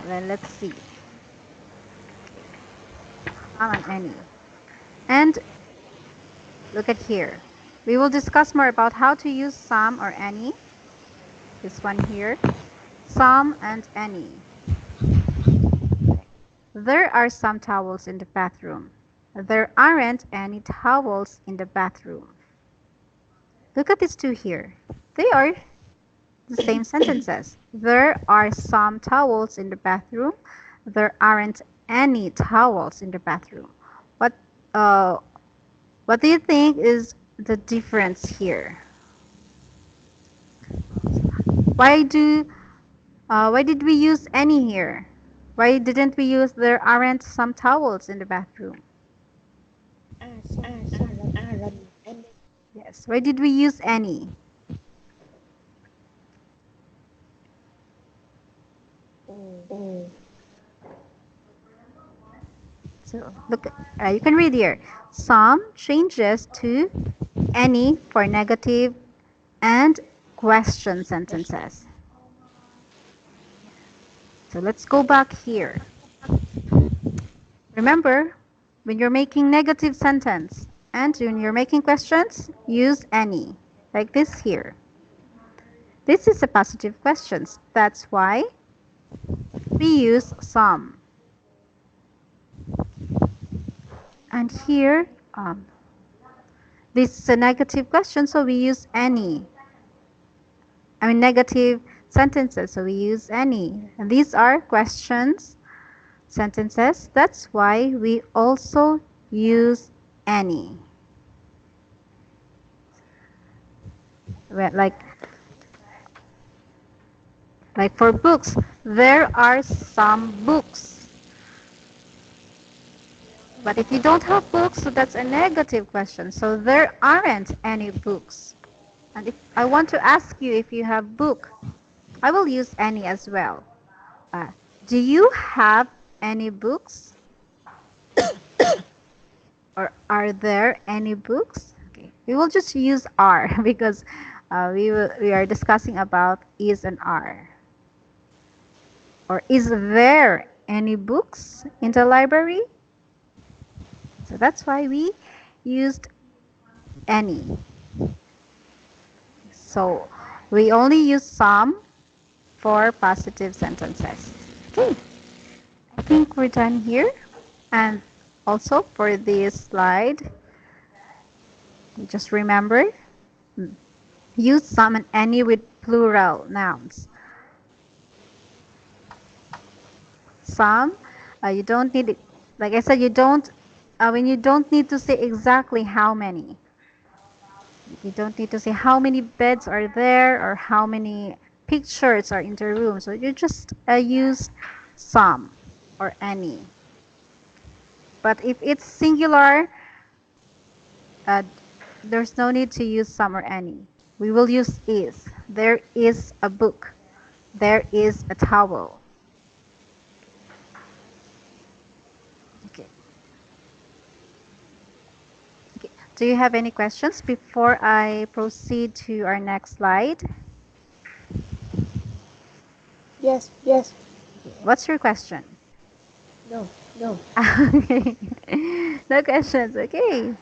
[SPEAKER 2] Then let's see. Some and any. And look at here. We will discuss more about how to use some or any. This one here. Some and any. There are some towels in the bathroom. There aren't any towels in the bathroom. Look at these two here. They are the same sentences. There are some towels in the bathroom. There aren't any towels in the bathroom. What do you think is the difference here? Why did we use any here? Why didn't we use there aren't some towels in the bathroom?
[SPEAKER 1] Aren't any.
[SPEAKER 2] Yes. Why did we use any?
[SPEAKER 1] Oh.
[SPEAKER 2] So look, you can read here. Some changes to any for negative and question sentences. So let's go back here. Remember, when you're making negative sentence and when you're making questions, use any, like this here. This is a positive questions. That's why we use some. And here, this is a negative question, so we use any. I mean negative sentences, so we use any. And these are questions, sentences. That's why we also use any. Well, like for books, there are some books. But if you don't have books, so that's a negative question. So there aren't any books. And if I want to ask you if you have book, I will use any as well. Do you have any books? Or are there any books? Okay, we will just use are because we are discussing about is and are. Or is there any books in the library? So that's why we used any. So we only use some for positive sentences. Okay, I think we're done here. And also for this slide, just remember, use some and any with plural nouns. Some, you don't need it. Like I said, you don't, when you don't need to say exactly how many. You don't need to say how many beds are there or how many pictures are in the room. So you just use some or any. But if it's singular, there's no need to use some or any. We will use is. There is a book. There is a towel. Okay. Okay. Do you have any questions before I proceed to our next slide?
[SPEAKER 1] Yes.
[SPEAKER 2] What's your question?
[SPEAKER 1] No.
[SPEAKER 2] Okay. No questions. Okay.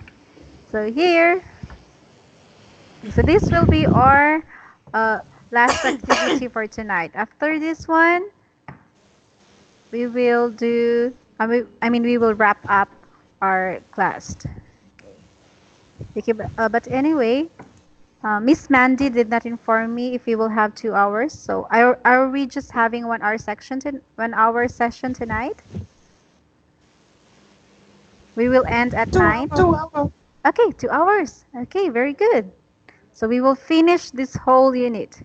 [SPEAKER 2] So here, so this will be our last activity for tonight. After this one, we will do, we will wrap up our class. Okay, but anyway, Miss Mandy did not inform me if we will have 2 hours. So are we just having 1 hour section 1 hour session tonight? We will end at 9.
[SPEAKER 1] 2 hours.
[SPEAKER 2] Okay, 2 hours. Okay, very good. So we will finish this whole unit.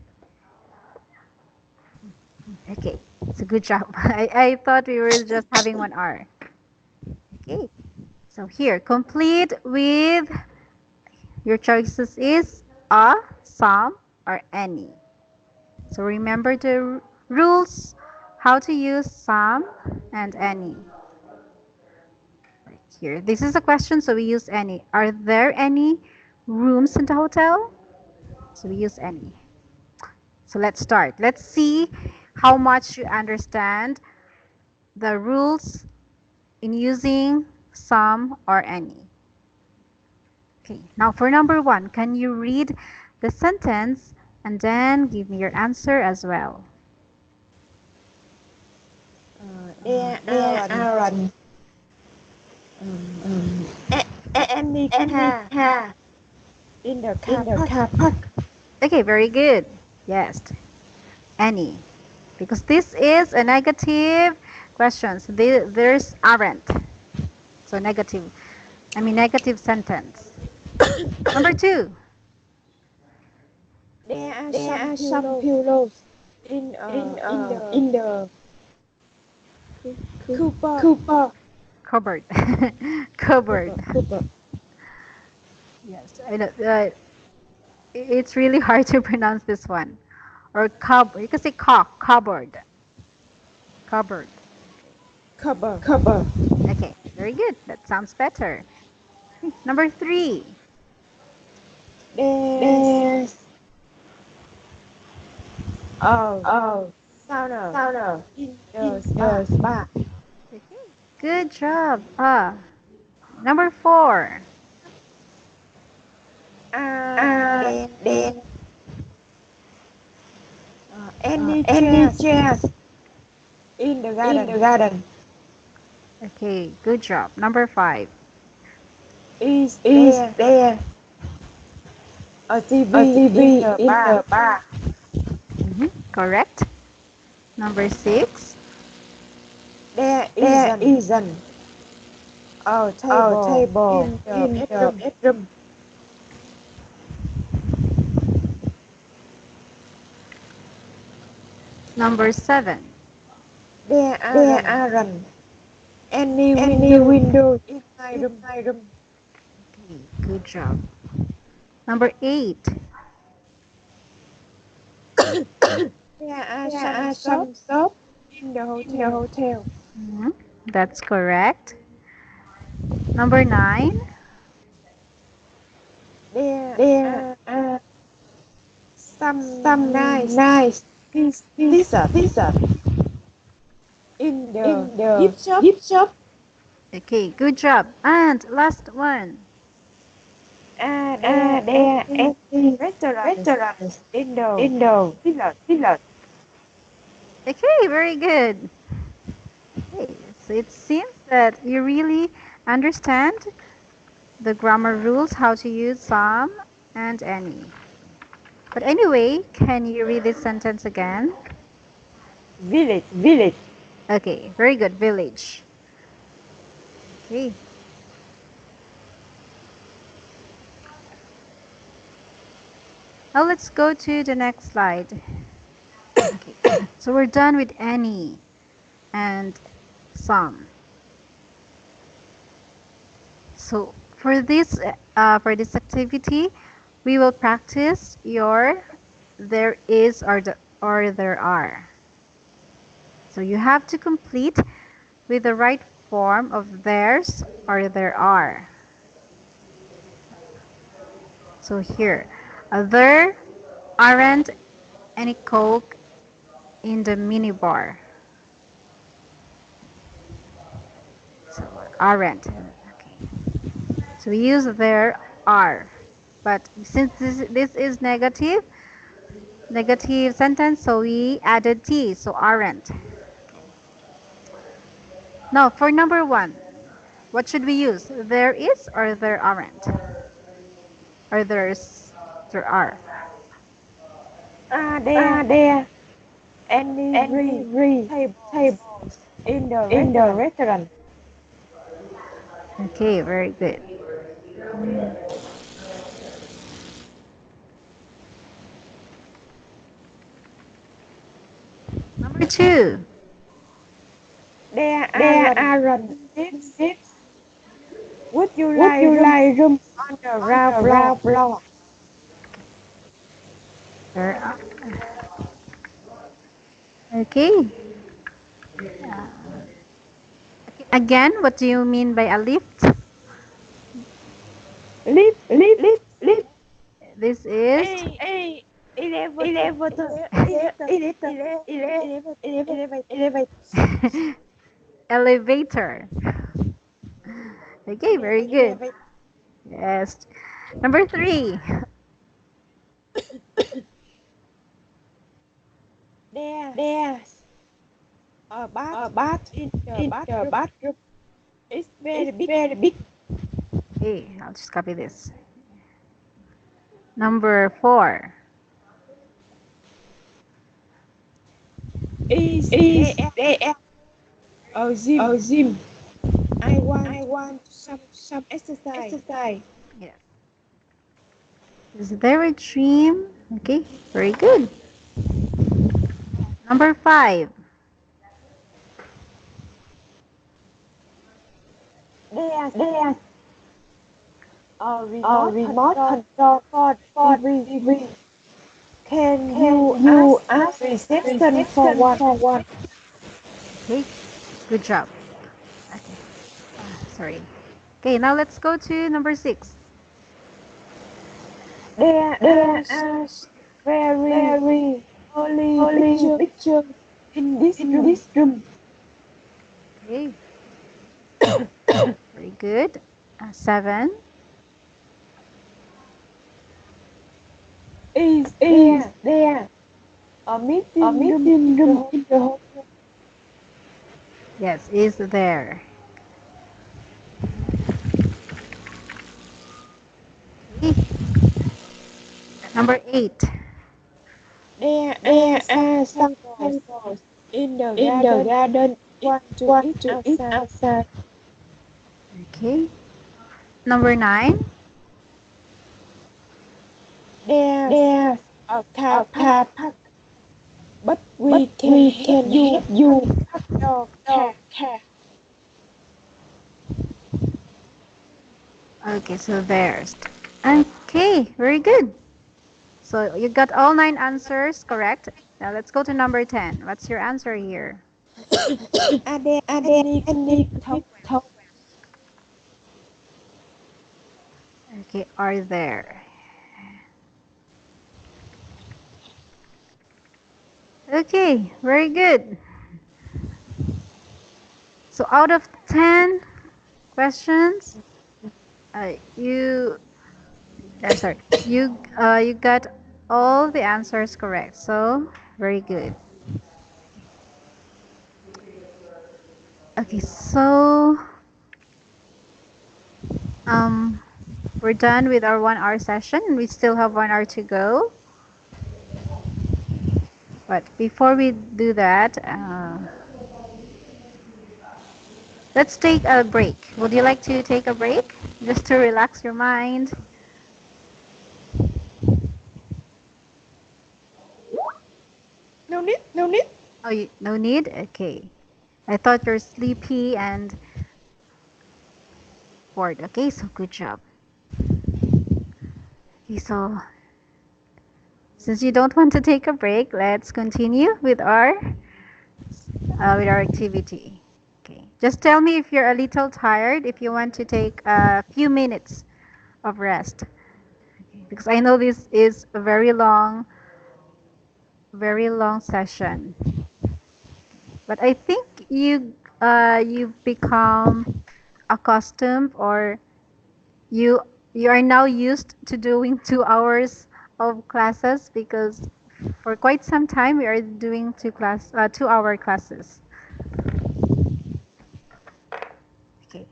[SPEAKER 2] Okay, it's a good job. I thought we were just having 1 hour. Okay, so here, complete with your choices is a, some, or any. So remember the rules, how to use some and any. Right here, this is a question, so we use any. Are there any rooms in the hotel? So we use any. So let's start. Let's see how much you understand the rules in using some or any. Okay, now for number 1, can you read the sentence and then give me your answer as well?
[SPEAKER 1] There aren't any car in the car park.
[SPEAKER 2] Okay, very good. Yes, any. Because this is a negative question. So there's aren't. So negative sentence. Number 2.
[SPEAKER 1] There are some pillows in the cupboard.
[SPEAKER 2] Cupboard. Cupboard.
[SPEAKER 1] Cupboard.
[SPEAKER 2] Yes, I know. It's really hard to pronounce this one. Or cupboard. You can say cupboard. Cupboard.
[SPEAKER 1] Cupboard.
[SPEAKER 2] Okay, very good. That sounds better. Okay, number 3.
[SPEAKER 1] There's sauna in the spa.
[SPEAKER 2] Okay, good job. Number 4.
[SPEAKER 1] Then any chairs in the garden.
[SPEAKER 2] Okay, good job. Number 5.
[SPEAKER 1] Is there a TV in the bar?
[SPEAKER 2] Correct. Number 6.
[SPEAKER 1] There isn't a table in the bedroom.
[SPEAKER 2] Number 7.
[SPEAKER 1] There aren't any windows in my room.
[SPEAKER 2] Okay, good job. Number 8.
[SPEAKER 1] There are some shops in the hotel.
[SPEAKER 2] That's correct. Number 9.
[SPEAKER 1] There are some nice pizza in the gift shop.
[SPEAKER 2] Okay, good job. And last one.
[SPEAKER 1] There are restaurants in the village.
[SPEAKER 2] Okay, very good. Okay, so it seems that you really understand the grammar rules, how to use some and any. But anyway, can you read this sentence again?
[SPEAKER 1] Village.
[SPEAKER 2] Okay, very good. Village. Okay. Now let's go to the next slide. Okay. So we're done with any and some. So for this activity, we will practice your there is or there are. So you have to complete with the right form of there's or there are. So here, there aren't any Coke in the minibar. So aren't. Okay. So we use there are. But since this is negative sentence, so we added T, so aren't. Now for number 1, what should we use? There is or there aren't? Or there are.
[SPEAKER 1] There any three tables in the restaurant.
[SPEAKER 2] Okay, very good. Number 2.
[SPEAKER 1] There aren't seats. Would you like room on the ground floor?
[SPEAKER 2] There are. Okay. Again, what do you mean by a lift?
[SPEAKER 1] Lift.
[SPEAKER 2] This is elevator. Okay, very good. Yes. Number 3.
[SPEAKER 1] There's a bath in the bathroom. It's very big.
[SPEAKER 2] Okay, I'll just copy this. Number 4.
[SPEAKER 1] Is there a gym? I want some exercise.
[SPEAKER 2] Yes. Is there a dream Okay, very good. Number 5.
[SPEAKER 1] There's a
[SPEAKER 3] A
[SPEAKER 1] remote
[SPEAKER 3] remote
[SPEAKER 1] control
[SPEAKER 3] control
[SPEAKER 1] for
[SPEAKER 3] for
[SPEAKER 1] TV.
[SPEAKER 3] TV.
[SPEAKER 1] Can
[SPEAKER 3] Can
[SPEAKER 1] you
[SPEAKER 3] you
[SPEAKER 1] ask the
[SPEAKER 3] ask
[SPEAKER 1] reception for
[SPEAKER 3] reception
[SPEAKER 1] one?
[SPEAKER 3] for one?
[SPEAKER 2] Okay, good job. Okay, sorry. Okay, now let's go to number 6.
[SPEAKER 1] There
[SPEAKER 3] There
[SPEAKER 1] are
[SPEAKER 3] are
[SPEAKER 1] very
[SPEAKER 3] very
[SPEAKER 1] early
[SPEAKER 3] early
[SPEAKER 1] pictures
[SPEAKER 3] pictures
[SPEAKER 1] in this
[SPEAKER 3] in
[SPEAKER 1] room.
[SPEAKER 3] this room.
[SPEAKER 2] Okay, very good. 7.
[SPEAKER 1] Is
[SPEAKER 3] Is
[SPEAKER 1] there
[SPEAKER 3] there
[SPEAKER 1] a
[SPEAKER 3] a
[SPEAKER 1] meeting room
[SPEAKER 3] meeting
[SPEAKER 1] in the
[SPEAKER 3] room
[SPEAKER 1] hotel?
[SPEAKER 3] in the hotel?
[SPEAKER 2] Yes, is there. Okay, number 8.
[SPEAKER 1] There are
[SPEAKER 3] There
[SPEAKER 1] some
[SPEAKER 3] are some
[SPEAKER 1] tables
[SPEAKER 3] tables
[SPEAKER 1] in the
[SPEAKER 3] in the
[SPEAKER 1] garden.
[SPEAKER 3] garden. If
[SPEAKER 1] Want to
[SPEAKER 3] want
[SPEAKER 1] eat
[SPEAKER 3] to eat
[SPEAKER 1] outside?
[SPEAKER 3] outside.
[SPEAKER 2] Okay, number 9.
[SPEAKER 1] There's
[SPEAKER 3] There's
[SPEAKER 1] a car
[SPEAKER 3] a
[SPEAKER 1] park,
[SPEAKER 3] car park,
[SPEAKER 1] but
[SPEAKER 3] but
[SPEAKER 1] we can
[SPEAKER 3] we
[SPEAKER 1] help
[SPEAKER 3] can
[SPEAKER 1] you
[SPEAKER 3] help you
[SPEAKER 1] park your
[SPEAKER 3] your
[SPEAKER 1] car.
[SPEAKER 3] car.
[SPEAKER 2] Okay, so there's. Okay, very good. So you got all 9 answers correct. Now let's go to number 10. What's your answer here?
[SPEAKER 1] Are there
[SPEAKER 3] Are there
[SPEAKER 1] any clean
[SPEAKER 3] any
[SPEAKER 1] towels?
[SPEAKER 3] towels?
[SPEAKER 2] Okay, are there? Okay, very good. So out of 10 questions, you sorry, you got all the answers correct. So very good. Okay, so um, we're done with our 1 hour session. We still have 1 hour to go. But before we do that, let's take a break. Would you like to take a break just to relax your mind?
[SPEAKER 1] No need.
[SPEAKER 3] No need.
[SPEAKER 2] Oh, no need? Okay. I thought you're sleepy and bored. Okay, so good job. Okay, so since you don't want to take a break, let's continue with our activity. Okay, just tell me if you're a little tired, if you want to take a few minutes of rest. Okay, because I know this is a very long session. But I think you've become accustomed, or you you are now used to doing 2 hours of classes, because for quite some time we are doing 2 hour classes. Okay.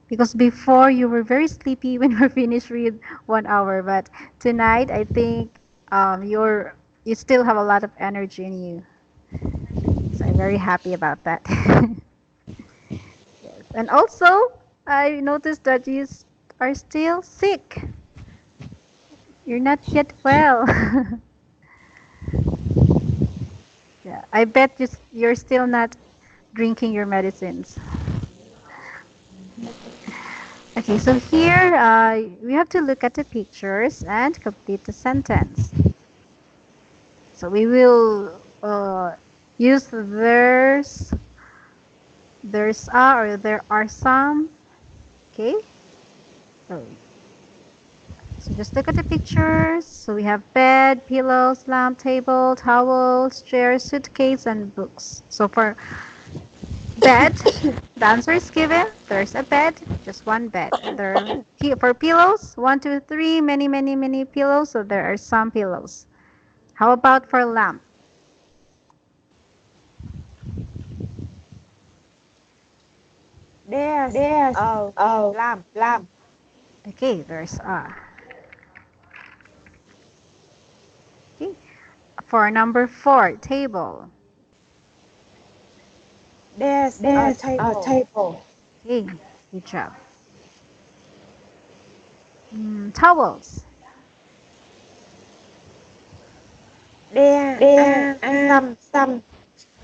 [SPEAKER 2] Because before you were very sleepy when we finished with 1 hour, but tonight I think you still have a lot of energy in you. So I'm very happy about that. Yes. And also, I noticed that are still sick. You're not yet well. Yeah, I bet you're still not drinking your medicines. Okay, so here we have to look at the pictures and complete the sentence. So we will use there's a, or there are some. Okay, so just look at the pictures. So we have bed, pillows, lamp, table, towels, chairs, suitcase, and books. So for bed, the answer is given. There's a bed, just one bed. For pillows, one, two, three, many, many, many pillows. So there are some pillows. How about for lamp?
[SPEAKER 1] There's
[SPEAKER 3] There's
[SPEAKER 1] a
[SPEAKER 3] a
[SPEAKER 1] lamp.
[SPEAKER 3] lamp.
[SPEAKER 2] Okay, there's a. Okay. For number 4, table.
[SPEAKER 1] There's a
[SPEAKER 3] There's a
[SPEAKER 1] table.
[SPEAKER 3] table.
[SPEAKER 2] Okay, good job. Towels.
[SPEAKER 1] There are some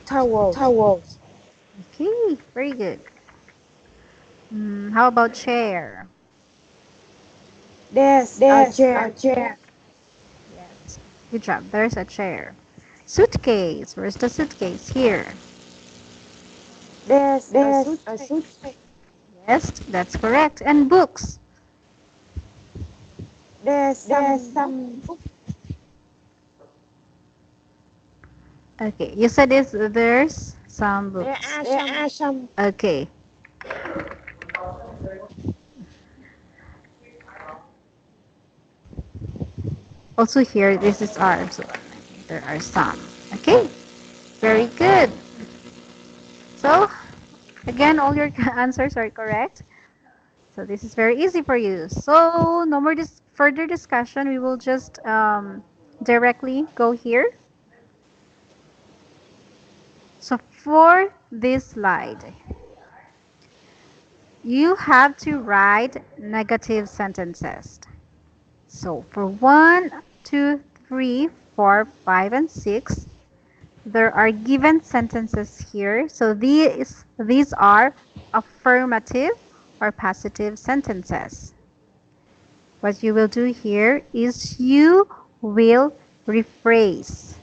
[SPEAKER 1] towels.
[SPEAKER 2] Okay, very good. How about chair?
[SPEAKER 1] There's a chair.
[SPEAKER 2] Yes. Good job. There's a chair. Suitcase. Where's the suitcase? Here.
[SPEAKER 1] There's a suitcase.
[SPEAKER 2] Yes, that's correct. And books.
[SPEAKER 1] There's some books.
[SPEAKER 2] Okay, you said there's some
[SPEAKER 1] There
[SPEAKER 2] books.
[SPEAKER 1] are some.
[SPEAKER 2] Okay. Also here, this is R, so there are some. Okay, very good. So, again, all your answers are correct. So this is very easy for you. So no more further discussion. We will just directly go here. So for this slide, you have to write negative sentences. So for 1, 2, 3, 4, 5, and 6, there are given sentences here. So these are affirmative or positive sentences. What you will do here is you will rephrase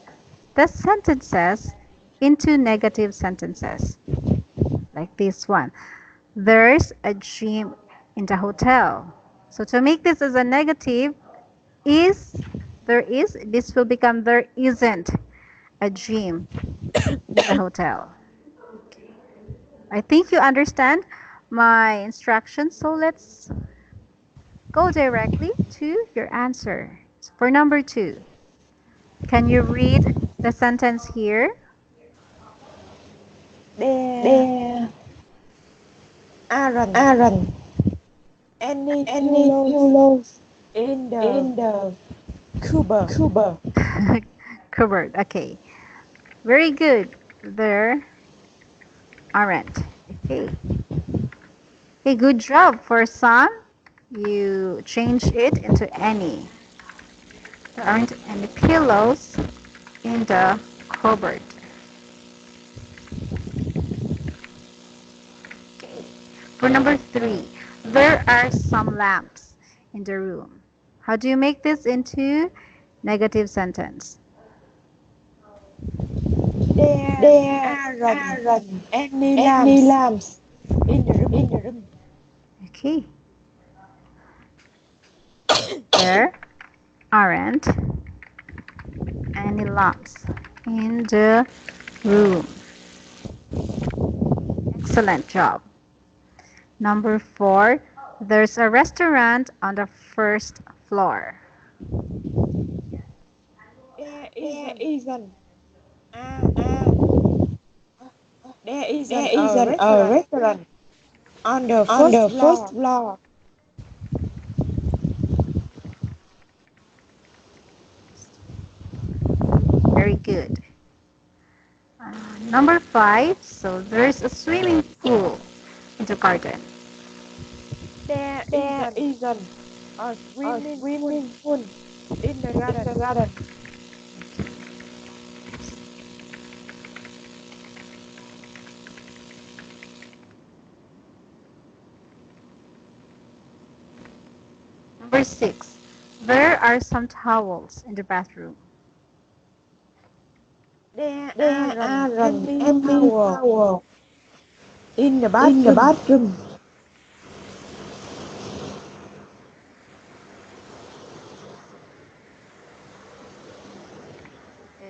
[SPEAKER 2] the sentences into negative sentences, like this one. There's a gym in the hotel. So to make this as a negative, this will become there isn't a gym in the hotel. I think you understand my instructions, so let's go directly to your answer. For number 2, can you read the sentence here?
[SPEAKER 1] There aren't any pillows in the cupboard.
[SPEAKER 2] Cupboard. Okay. Very good. There aren't. Okay. Okay, good job. For some, you change it into any. There aren't any pillows in the cupboard. Okay. For number 3, there are some lamps in the room. How do you make this into negative sentence?
[SPEAKER 1] There aren't any lamps in the room.
[SPEAKER 2] Okay. There aren't any lamps in the room. Excellent job. Number 4, there's a restaurant on the first floor.
[SPEAKER 1] There isn't a restaurant on the first floor.
[SPEAKER 2] Very good. Number 5, so there's a swimming pool in the garden.
[SPEAKER 1] There isn't a swimming pool in the garden.
[SPEAKER 2] Number 6, there are some towels in the bathroom.
[SPEAKER 1] There aren't any towels in the bathroom.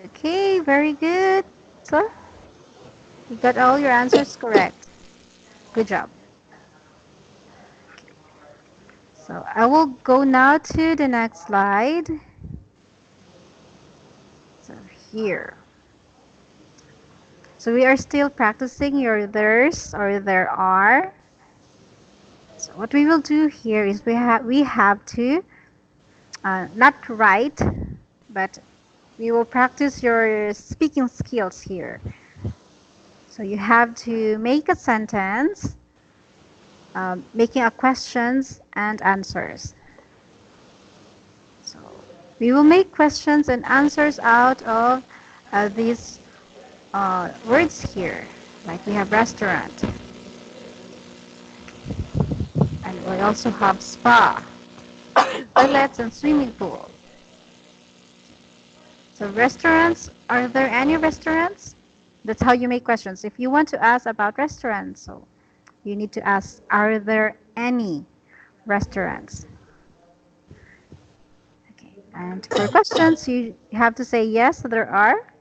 [SPEAKER 2] Okay, very good. So, you got all your answers correct. Good job. So, I will go now to the next slide. So, here. So, we are still practicing your there's or there are. So, what we will do here is we have to not write, but we will practice your speaking skills here. So you have to make a sentence, making a questions and answers. So We will make questions and answers out of these words here. Like we have restaurant, and we also have spa, toilets, and swimming pool. So restaurants, are there any restaurants? That's how you make questions. If you want to ask about restaurants, so you need to ask, are there any restaurants? Okay. And for questions, you have to say yes, there are,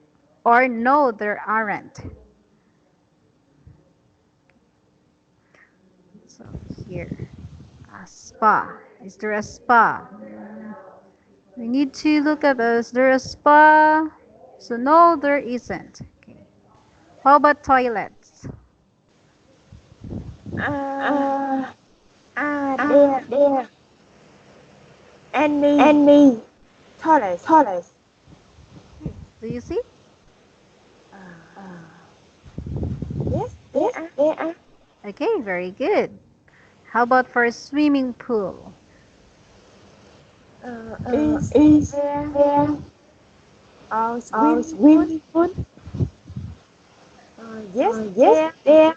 [SPEAKER 2] or no, there aren't. So here, a spa. Is there a spa? We need to look at this. Is there a spa? So no, there isn't. Okay. How about toilets?
[SPEAKER 1] There. Any toilets.
[SPEAKER 2] Do you see?
[SPEAKER 1] Yes, there are.
[SPEAKER 2] Okay, very good. How about for a swimming pool?
[SPEAKER 1] Is there a swimming pool? Yes, there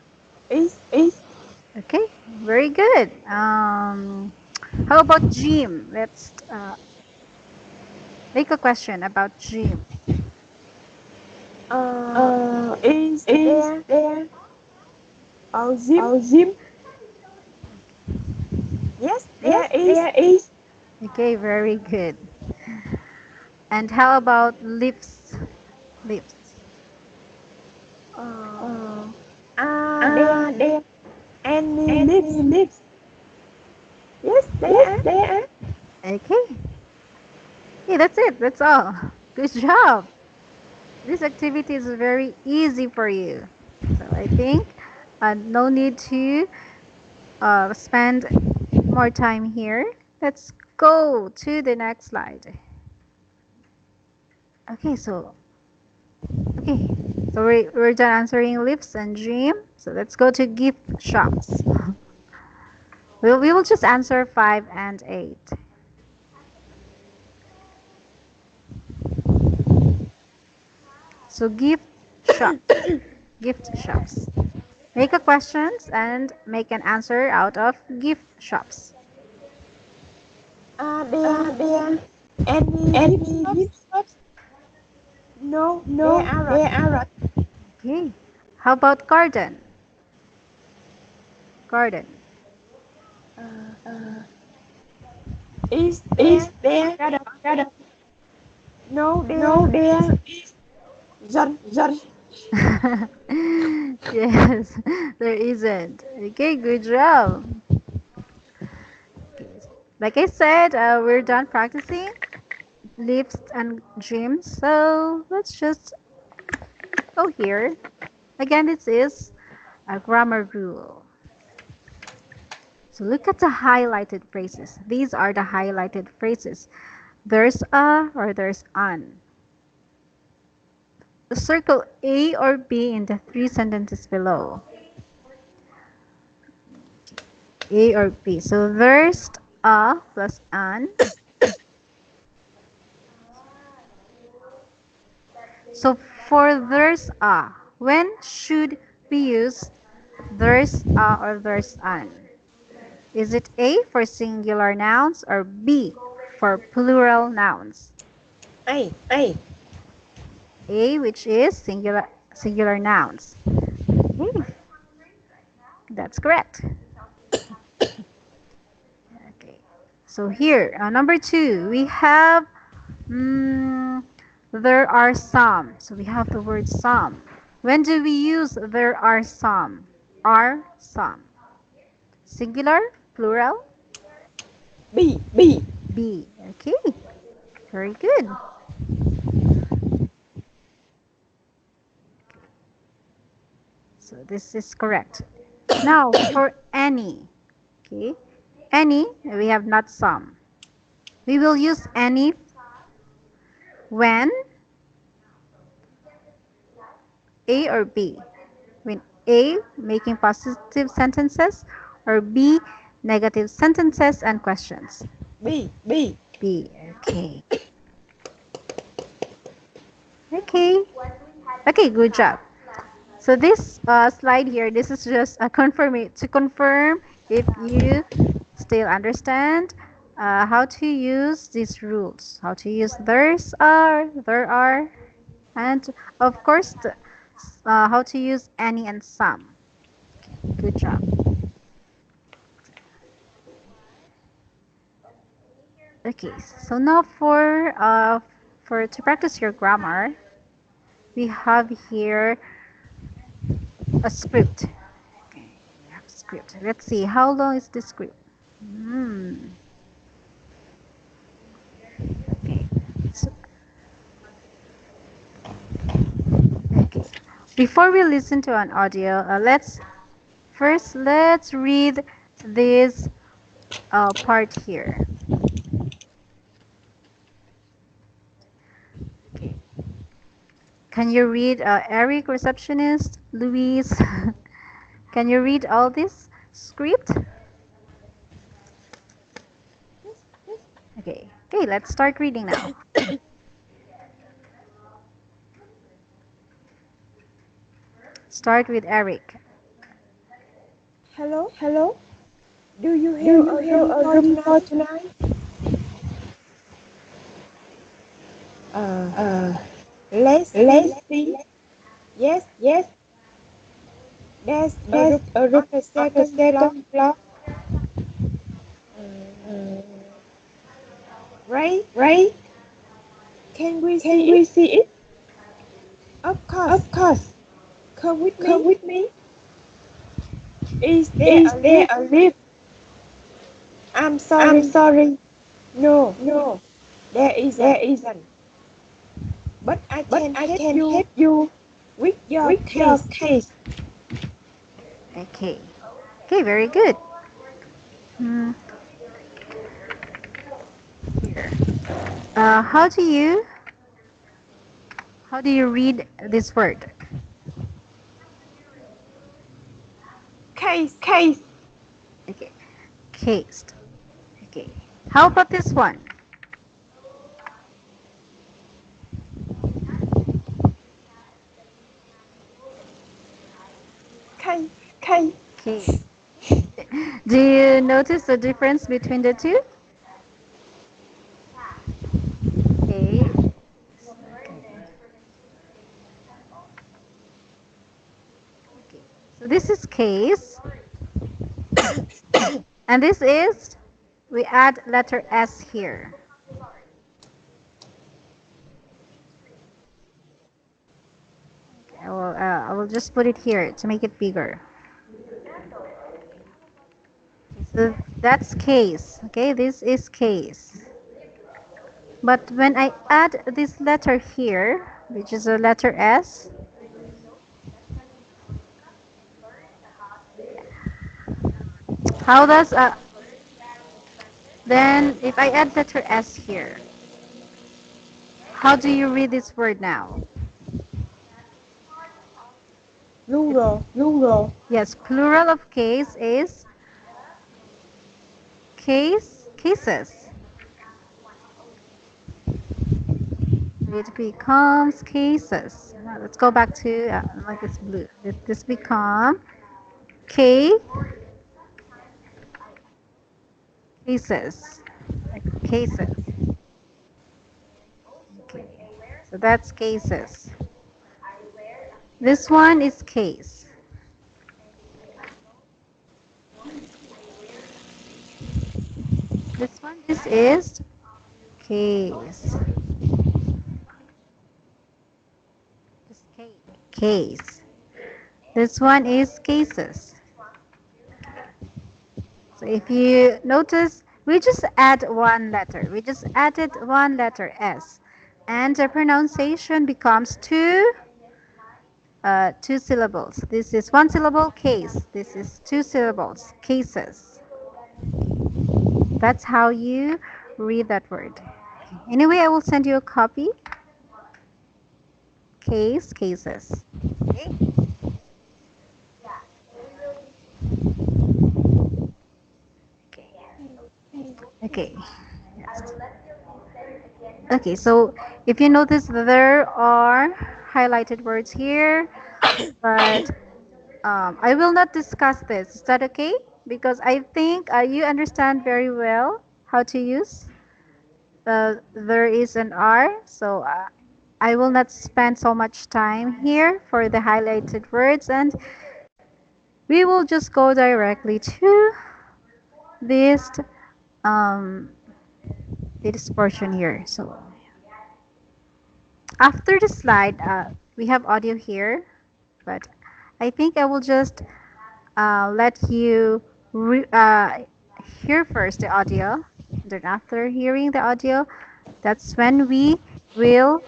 [SPEAKER 1] is.
[SPEAKER 2] Okay, very good. How about gym? Let's make a question about gym.
[SPEAKER 1] Is there a gym? Yes, there is.
[SPEAKER 2] Okay, very good. And how about lifts? Lifts.
[SPEAKER 1] There any lifts? Yes, there are.
[SPEAKER 2] Okay. Yeah, that's it. That's all. Good job. This activity is very easy for you. So I think no need to spend more time here. Let's go to the next slide. Okay, so we're done answering lifts and gym. So let's go to gift shops. We will just answer 5 and 8. So shops. Gift shops. Make a questions and make an answer out of gift shops.
[SPEAKER 1] There any gift shops? No, there aren't.
[SPEAKER 2] Okay. How about garden? Garden.
[SPEAKER 1] Is there garden? No, there is. John.
[SPEAKER 2] Yes, there isn't. Okay, good job. Like I said, we're done practicing lifts and gyms. So let's just go here. Again, this is a grammar rule. So look at the highlighted phrases. These are the highlighted phrases. There's a or there's an. Circle A or B in the 3 sentences below. A or B. So there's a plus an. So for there's a, when should we use there's a or there's an? Is it A for singular nouns or B for plural nouns?
[SPEAKER 1] A.
[SPEAKER 2] A, which is singular nouns. Okay. That's correct. Okay. So here, number 2, we have there are some. So we have the word some. When do we use there are some? Are some. Singular, plural?
[SPEAKER 1] B.
[SPEAKER 2] B. Okay. Very good. So this is correct. Now for any. Okay. Any, we have not some. We will use any when A or B. When A, making positive sentences, or B, negative sentences and questions.
[SPEAKER 1] B.
[SPEAKER 2] B. Okay. Okay. Okay, good job. So this slide here, this is just a to confirm if you still understand how to use these rules, how to use there are, and of course, how to use any and some. Good job. Okay, so now for to practice your grammar, we have here a script. Okay, we have a script. Let's see, how long is this script? Okay. So, okay. Before we listen to an audio, let's read this part here. Okay. Can you read Eric, receptionist, Louise? Can you read all this script? Okay. Okay, let's start reading now. Start with Eric.
[SPEAKER 1] Hello? Hello? Do you
[SPEAKER 7] Do
[SPEAKER 1] have
[SPEAKER 7] you
[SPEAKER 1] a
[SPEAKER 7] have
[SPEAKER 1] room
[SPEAKER 7] a
[SPEAKER 1] for
[SPEAKER 7] room for
[SPEAKER 1] tonight?
[SPEAKER 7] tonight?
[SPEAKER 1] Uh,
[SPEAKER 7] Uh,
[SPEAKER 1] let's
[SPEAKER 7] let's
[SPEAKER 1] see.
[SPEAKER 7] see.
[SPEAKER 1] Yes,
[SPEAKER 7] Yes,
[SPEAKER 1] there's a
[SPEAKER 7] there's
[SPEAKER 1] room
[SPEAKER 7] a
[SPEAKER 1] on
[SPEAKER 7] room
[SPEAKER 1] the
[SPEAKER 7] on the
[SPEAKER 1] second floor.
[SPEAKER 7] second floor.
[SPEAKER 1] Uh,
[SPEAKER 7] Uh,
[SPEAKER 1] right?
[SPEAKER 7] right?
[SPEAKER 1] Can we
[SPEAKER 7] Can
[SPEAKER 1] see
[SPEAKER 7] we
[SPEAKER 1] it?
[SPEAKER 7] see it?
[SPEAKER 1] Of course.
[SPEAKER 7] Of course.
[SPEAKER 1] Come with
[SPEAKER 7] Come
[SPEAKER 1] me.
[SPEAKER 7] with me.
[SPEAKER 1] Is there
[SPEAKER 7] Is
[SPEAKER 1] a
[SPEAKER 7] there
[SPEAKER 1] lift?
[SPEAKER 7] a lift?
[SPEAKER 1] I'm
[SPEAKER 7] I'm
[SPEAKER 1] sorry.
[SPEAKER 7] sorry.
[SPEAKER 1] No,
[SPEAKER 7] No,
[SPEAKER 1] there isn't.
[SPEAKER 7] there isn't.
[SPEAKER 1] But I
[SPEAKER 7] But
[SPEAKER 1] can
[SPEAKER 7] I
[SPEAKER 1] help
[SPEAKER 7] can
[SPEAKER 1] you
[SPEAKER 7] help you
[SPEAKER 1] with your
[SPEAKER 7] with your
[SPEAKER 1] case.
[SPEAKER 7] case.
[SPEAKER 2] Okay. Okay, very good. Hmm. Here. How do you read this word?
[SPEAKER 1] Case.
[SPEAKER 7] Case.
[SPEAKER 2] Okay. Cased. Okay. How about this one?
[SPEAKER 1] Case.
[SPEAKER 7] Case.
[SPEAKER 2] Okay. Do you notice the difference between the two? Okay. Okay. So this is case, and this is we add letter S here. Okay, I will just put it here to make it bigger. So that's case. Okay, this is case. But when I add this letter here, which is a letter S, how does then if I add letter S here, how do you read this word now?
[SPEAKER 1] Plural.
[SPEAKER 7] Plural.
[SPEAKER 2] Yes, plural of case is cases. It becomes cases. Now let's go back to like it's blue. This become K cases. Like cases. Okay. So that's cases. This one is case. This is case. This case. This one is cases. So if you notice, we just add one letter. We just added one letter S. And the pronunciation becomes two syllables. This is one syllable, case. This is two syllables, cases. That's how you read that word. Anyway, I will send you a copy. Cases. Okay. Okay. Okay. Yes. Okay, so if you notice, there are highlighted words here, but I will not discuss this. Is that okay? Because I think you understand very well how to use there is an R, so I will not spend so much time here for the highlighted words, and we will just go directly to this um, this portion here. So after the slide, we have audio here, but I think I will just let you hear first the audio. Then after hearing the audio, that's when will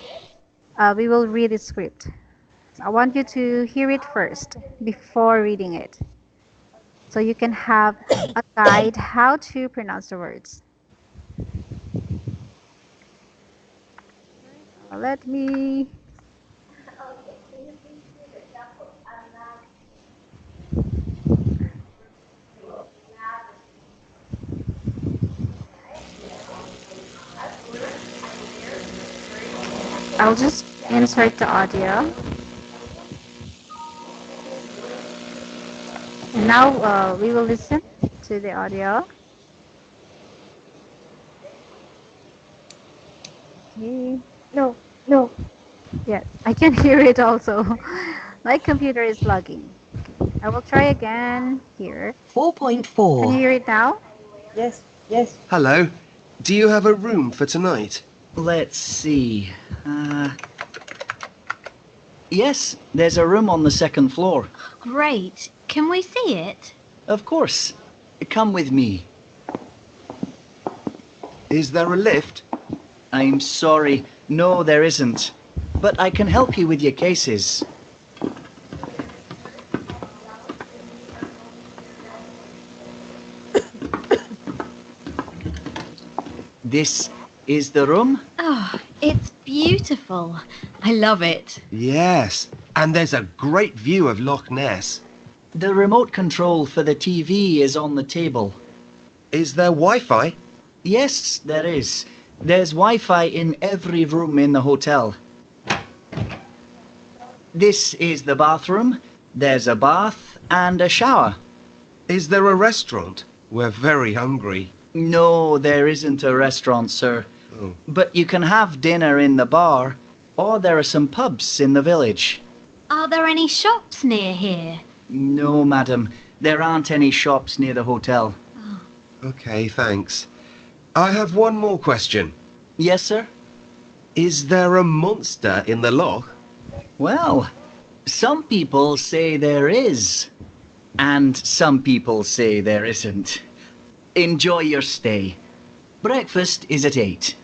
[SPEAKER 2] we will read the script. So I want you to hear it first before reading it, so you can have a guide how to pronounce the words. Let me. I'll just insert the audio. And now we will listen to the audio. Okay.
[SPEAKER 1] No, no.
[SPEAKER 2] Yes, I can hear it also. My computer is lagging. Okay. I will try again here. Can you
[SPEAKER 7] 4.4.
[SPEAKER 2] hear it now?
[SPEAKER 1] Yes, yes.
[SPEAKER 8] Hello. Do you have a room for tonight?
[SPEAKER 4] Let's see. Yes, there's a room on the second floor.
[SPEAKER 3] Great. Can we see it?
[SPEAKER 4] Of course. Come with me.
[SPEAKER 8] Is there a lift?
[SPEAKER 4] I'm sorry. No, there isn't. But I can help you with your cases. This is the room.
[SPEAKER 3] Oh, it's beautiful. I love it.
[SPEAKER 8] Yes. And there's a great view of Loch Ness.
[SPEAKER 4] The remote control for the TV is on the table.
[SPEAKER 8] Is there Wi-Fi?
[SPEAKER 4] Yes, there is. There's Wi-Fi in every room in the hotel. This is the bathroom. There's a bath and a shower.
[SPEAKER 8] Is there a restaurant? We're very hungry.
[SPEAKER 4] No, there isn't a restaurant, sir.
[SPEAKER 8] Oh.
[SPEAKER 4] But you can have dinner in the bar, or there are some pubs in the village.
[SPEAKER 3] Are there any shops near here?
[SPEAKER 4] No, madam. There aren't any shops near the hotel.
[SPEAKER 8] Okay, thanks. I have one more question.
[SPEAKER 4] Yes, sir?
[SPEAKER 8] Is there a monster in the loch?
[SPEAKER 4] Well, some people say there is, and some people say there isn't. Enjoy your stay. Breakfast is at 8.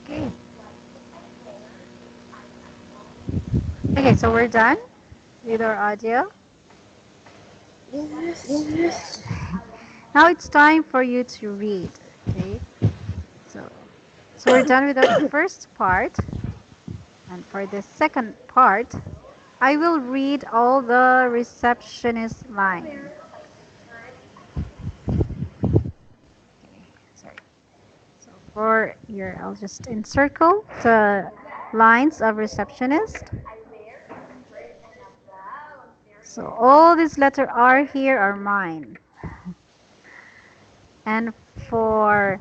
[SPEAKER 2] Okay. Okay, so we're done with our audio.
[SPEAKER 1] Yes, yes.
[SPEAKER 2] Now it's time for you to read. Okay. So we're done with our first part. And for the second part, I will read all the receptionist line. Okay, sorry. So for here, I'll just encircle the lines of receptionist. So all these letter R here are mine. And for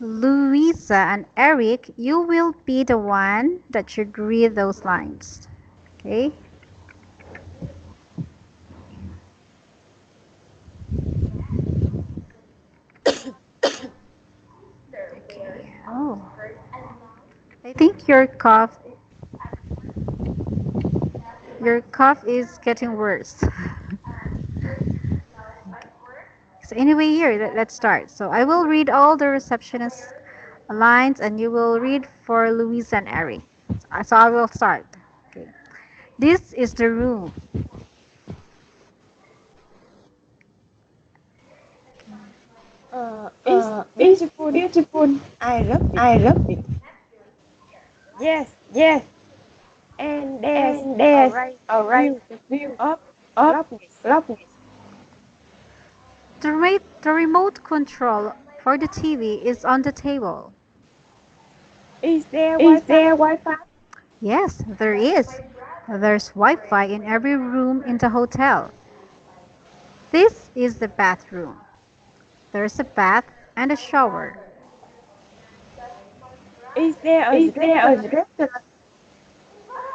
[SPEAKER 2] Louisa and Eric, you will be the one that should read those lines. Okay? Okay. Oh. I think your cough is getting worse. So anyway, here, let's start. So I will read all the receptionist lines and you will read for Louise and Eric. So I will start. Okay. This is the room.
[SPEAKER 1] It's beautiful, beautiful. I love it. Yes, yes. And there's a
[SPEAKER 2] Yes.
[SPEAKER 1] right
[SPEAKER 2] All right.
[SPEAKER 1] view
[SPEAKER 2] View
[SPEAKER 1] of
[SPEAKER 2] up.
[SPEAKER 1] loudness.
[SPEAKER 2] Lovely. The remote control for the TV is on the table.
[SPEAKER 1] Is there
[SPEAKER 2] Is there
[SPEAKER 1] Wi-Fi?
[SPEAKER 2] Wi-Fi? Yes, there is. There's Wi-Fi in every room in the hotel. This is the bathroom. There's a bath and a shower.
[SPEAKER 1] Is there a
[SPEAKER 2] Is there a
[SPEAKER 1] restaurant?
[SPEAKER 2] restaurant?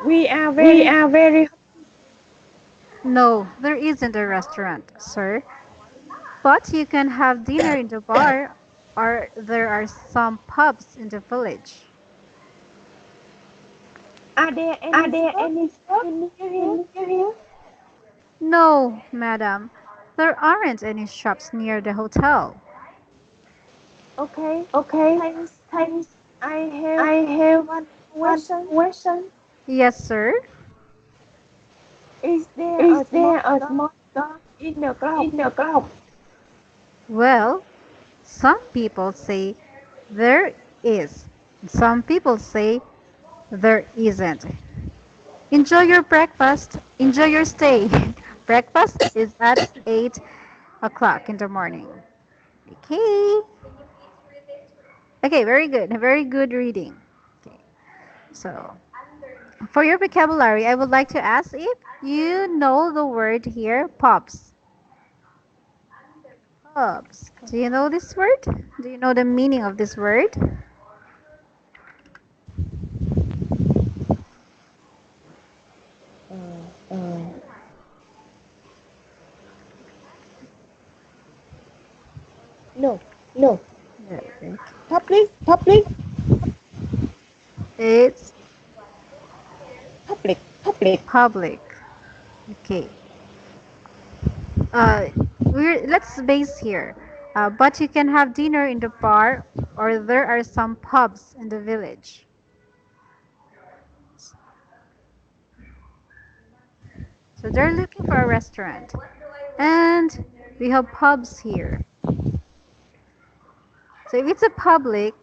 [SPEAKER 1] We are
[SPEAKER 2] We
[SPEAKER 1] very
[SPEAKER 2] are very. No, there isn't a restaurant, sir. But you can have dinner in the bar, or there are some pubs in the village.
[SPEAKER 1] Are there
[SPEAKER 2] Are
[SPEAKER 1] any
[SPEAKER 2] there
[SPEAKER 1] shops
[SPEAKER 2] any shops
[SPEAKER 1] near here?
[SPEAKER 2] near here? No, madam. There aren't any shops near the hotel.
[SPEAKER 1] Okay.
[SPEAKER 2] Okay.
[SPEAKER 1] Thanks.
[SPEAKER 2] Thanks.
[SPEAKER 1] I have
[SPEAKER 2] I have
[SPEAKER 1] one
[SPEAKER 2] one
[SPEAKER 1] question.
[SPEAKER 2] question. Yes, sir.
[SPEAKER 1] Is there
[SPEAKER 2] Is
[SPEAKER 1] a
[SPEAKER 2] there
[SPEAKER 1] small
[SPEAKER 2] a
[SPEAKER 1] dog
[SPEAKER 2] small dog
[SPEAKER 1] in the club?
[SPEAKER 2] in the club? Well, some people say there is. Some people say there isn't. Enjoy your breakfast. Enjoy your stay. Breakfast is at 8 o'clock in the morning. Okay. Okay, very good. Very good reading. Okay. So, for your vocabulary, I would like to ask if you know the word here, pubs. Pubs. Do you know this word? Do you know the meaning of this word?
[SPEAKER 1] Uh,
[SPEAKER 2] Uh,
[SPEAKER 1] no.
[SPEAKER 2] no. Okay.
[SPEAKER 1] Public.
[SPEAKER 2] Public. It's
[SPEAKER 1] Public.
[SPEAKER 2] public. Public. Okay. Uh, let's base here. But you can have dinner in the bar, or there are some pubs in the village. So they're looking for a restaurant, and we have pubs here. So if it's a public,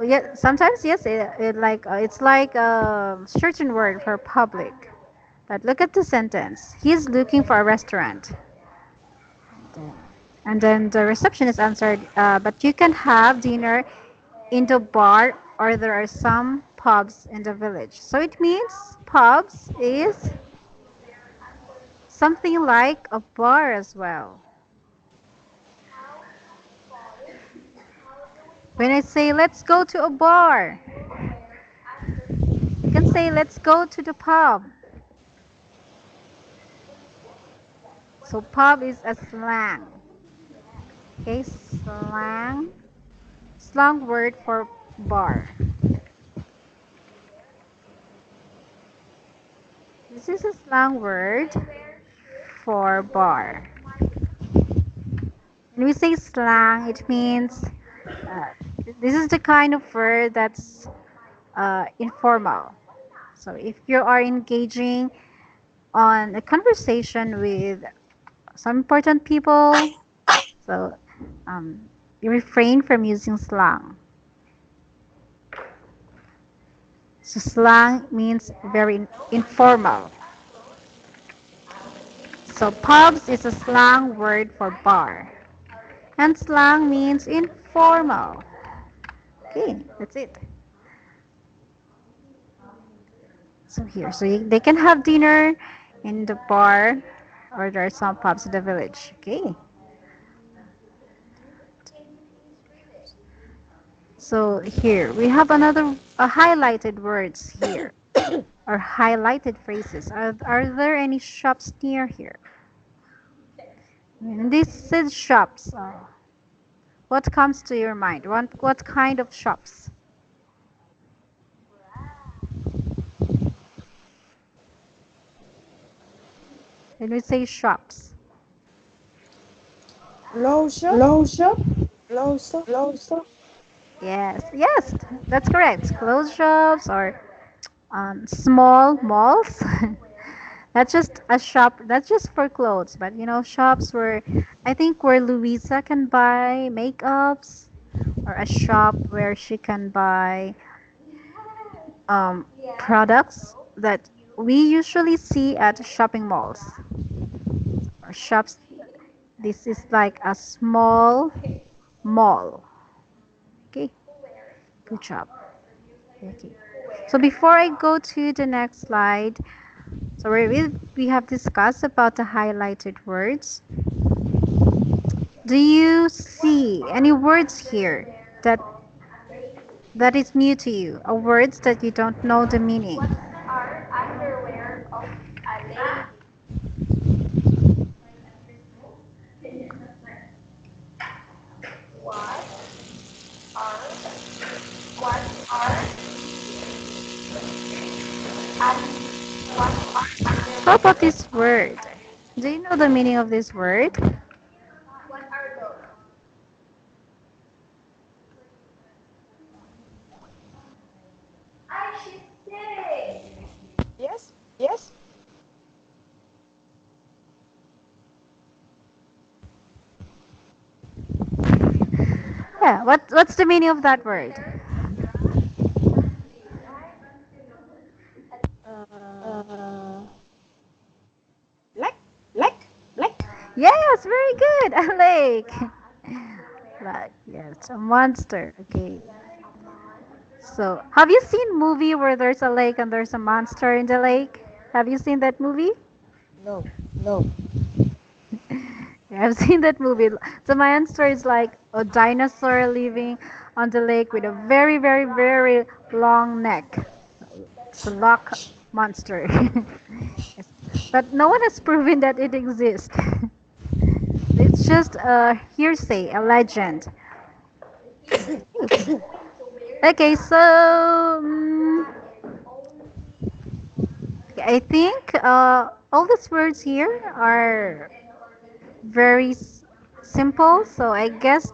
[SPEAKER 2] yeah, sometimes yes, it's like a certain word for public. But look at the sentence. He's looking for a restaurant. And then the receptionist answered, but you can have dinner in the bar, or there are some pubs in the village. So it means pubs is something like a bar as well. When I say let's go to a bar, you can say let's go to the pub. So pub is a slang. Okay, slang word for bar. This is a slang word for bar. When we say slang, it means uh, this is the kind of word that's informal. So if you are engaging on a conversation with some important people, so um, you refrain from using slang. So slang means very informal. So pubs is a slang word for bar. And slang means informal. Okay, that's it. So here, they can have dinner in the bar, or there are some pubs in the village. Okay. So here we have another highlighted words here, or highlighted phrases. Are there any shops near here? And this says shops. What comes to your mind? What kind of shops? When we say shops.
[SPEAKER 1] Low shop.
[SPEAKER 2] Low shop?
[SPEAKER 1] Low shop.
[SPEAKER 2] Low shop? Yes, yes, that's correct. Clothes shops or small malls. That's just a shop. That's just for clothes. But shops where I think where Louisa can buy makeups, or a shop where she can buy um, products that we usually see at shopping malls or shops. This is like a small mall. Okay, good job. Okay. So before I go to the next slide, so we have discussed about the highlighted words. Do you see any words here that is new to you, or words that you don't know the meaning? How about this word? Do you know the meaning of this word?
[SPEAKER 1] Yes, yes.
[SPEAKER 2] Yeah, what's the meaning of that word?
[SPEAKER 1] Uh, black, black, black.
[SPEAKER 2] Yes, very good. A lake. Like, yes, a monster. Okay. So, have you seen movie where there's a lake and there's a monster in the lake? Have you seen that movie?
[SPEAKER 1] No, no.
[SPEAKER 2] Yeah, I've seen that movie. The monster is like a dinosaur living on the lake with a very, very, very long neck. It's a lock monster. Yes. But no one has proven that it exists. It's just a hearsay, a legend. Okay, so I think all these words here are very simple. So I guess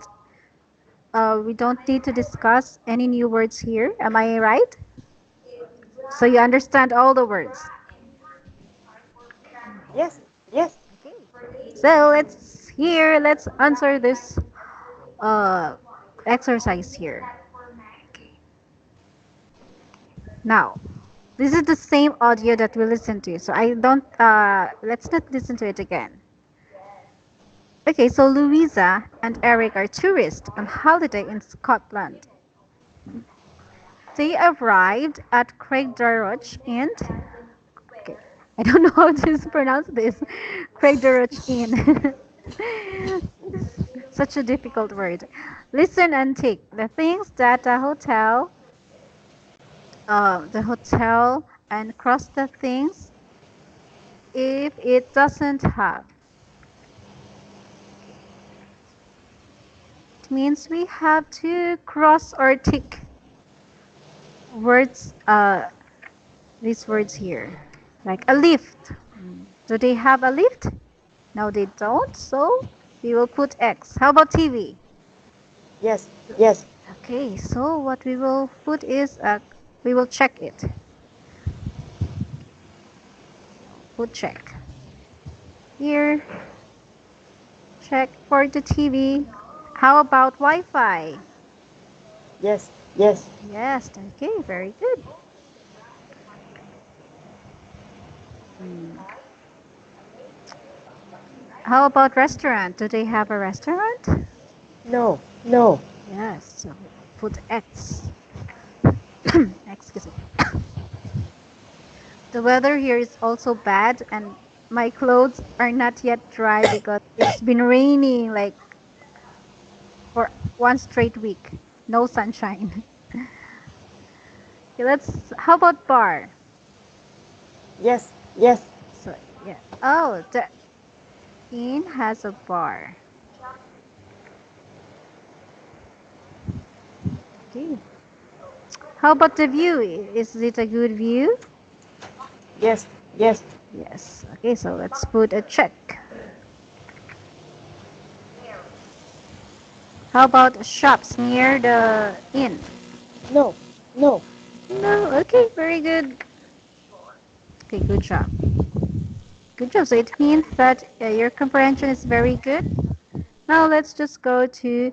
[SPEAKER 2] we don't need to discuss any new words here. Am I right? So you understand all the words.
[SPEAKER 1] Yes, yes.
[SPEAKER 2] So let's answer this uh, exercise here. Now, this is the same audio that we listened to. So I don't, let's not listen to it again. Okay, so Louisa and Eric are tourists on holiday in Scotland. They arrived at Craigdarroch Inn. Okay, I don't know how to pronounce this. Craigdarroch Inn. Such a difficult word. Listen and take the things that the hotel, and cross the things if it doesn't have. It means we have to cross or tick words, these words here. Like a lift. Do they have a lift? No, they don't. So we will put X. How about TV?
[SPEAKER 1] Yes, yes.
[SPEAKER 2] Okay, so what we will put is we will check it. Put check. Here, check for the TV. How about Wi-Fi?
[SPEAKER 1] Yes, yes.
[SPEAKER 2] Yes, okay, very good. How about restaurant? Do they have a restaurant?
[SPEAKER 1] No, no.
[SPEAKER 2] Yes, so put X. Excuse me. The weather here is also bad, and my clothes are not yet dry because it's been raining like for one straight week. No sunshine. Okay, how about bar?
[SPEAKER 1] Yes, yes.
[SPEAKER 2] So, yeah. Oh, the inn has a bar. Okay. How about the view? Is it a good view?
[SPEAKER 1] Yes, yes.
[SPEAKER 2] Yes. Okay, so let's put a check. How about shops near the inn?
[SPEAKER 1] No, no.
[SPEAKER 2] No. Okay, very good. Okay, good job. Good job. So it means that your comprehension is very good. Now let's just go to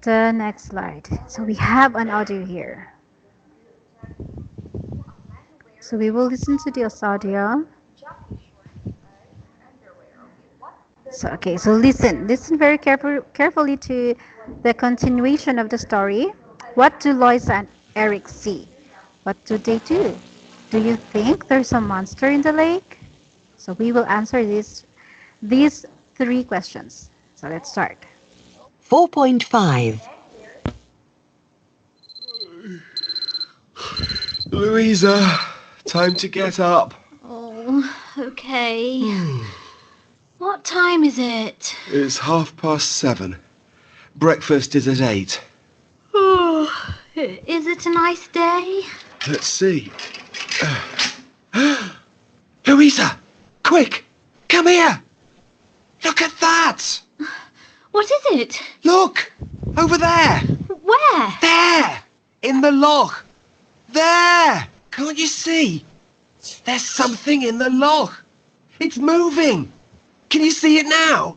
[SPEAKER 2] The next slide. So we have an audio here. So we will listen to this audio. So okay, so listen very carefully to the continuation of the story. What do Lois and Eric see? What do they do? Do you think there's a monster in the lake? So we will answer these three questions. So let's start.
[SPEAKER 7] 4.5.
[SPEAKER 8] Louisa, time to get up.
[SPEAKER 3] Oh, okay. What time is it?
[SPEAKER 8] It's 7:30. Breakfast is at 8.
[SPEAKER 3] Oh, is it a nice day?
[SPEAKER 8] Let's see. Louisa, quick, come here. Look at that.
[SPEAKER 3] What is it?
[SPEAKER 8] Look, over there.
[SPEAKER 3] Where?
[SPEAKER 8] There, in the loch. There. Can't you see? There's something in the loch. It's moving. Can you see it now?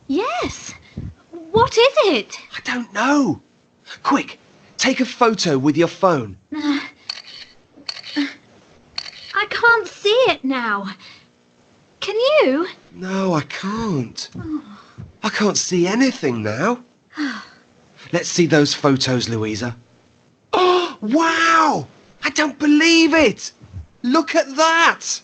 [SPEAKER 3] Yes. What is it?
[SPEAKER 8] I don't know. Quick, take a photo with your phone.
[SPEAKER 3] I can't see it now. Can you?
[SPEAKER 8] No, I can't. I can't see anything now. Let's see those photos, Louisa. Oh, wow! I don't believe it! Look at that!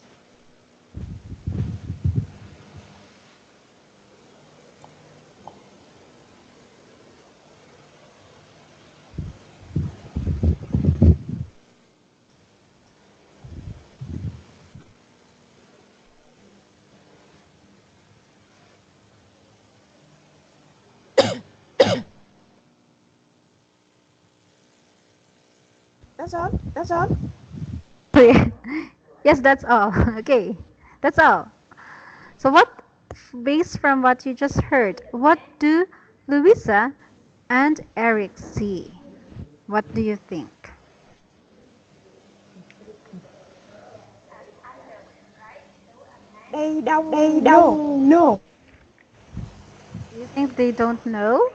[SPEAKER 1] That's all. That's all.
[SPEAKER 2] Yes, that's all. Okay, that's all. So based from what you just heard, what do Louisa and Eric see? What do you think?
[SPEAKER 1] They don't know.
[SPEAKER 2] Do you think they don't know?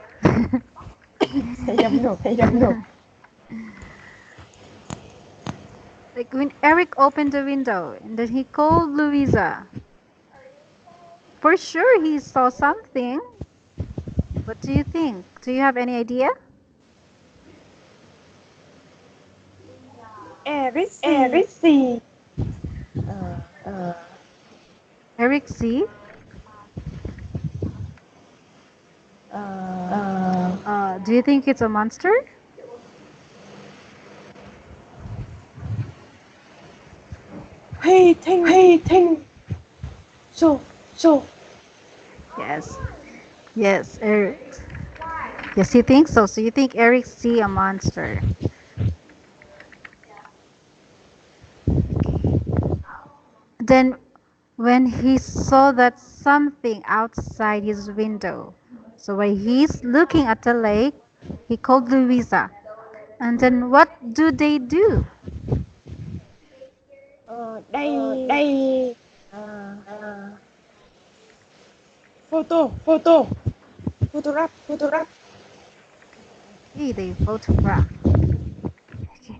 [SPEAKER 1] They don't know. They don't know.
[SPEAKER 2] Like when Eric opened the window and then he called Louisa. For sure he saw something. What do you think? Do you have any idea?
[SPEAKER 1] Eric see.
[SPEAKER 2] Eric see? Do you think it's a monster?
[SPEAKER 1] He think. So.
[SPEAKER 2] Yes. Yes, Eric. Yes, you think so. So you think Eric see a monster? Then when he saw that something outside his window, so while he's looking at the lake, he called Louisa. And then what do they do?
[SPEAKER 1] They. Photograph.
[SPEAKER 2] Okay, they photograph. Okay.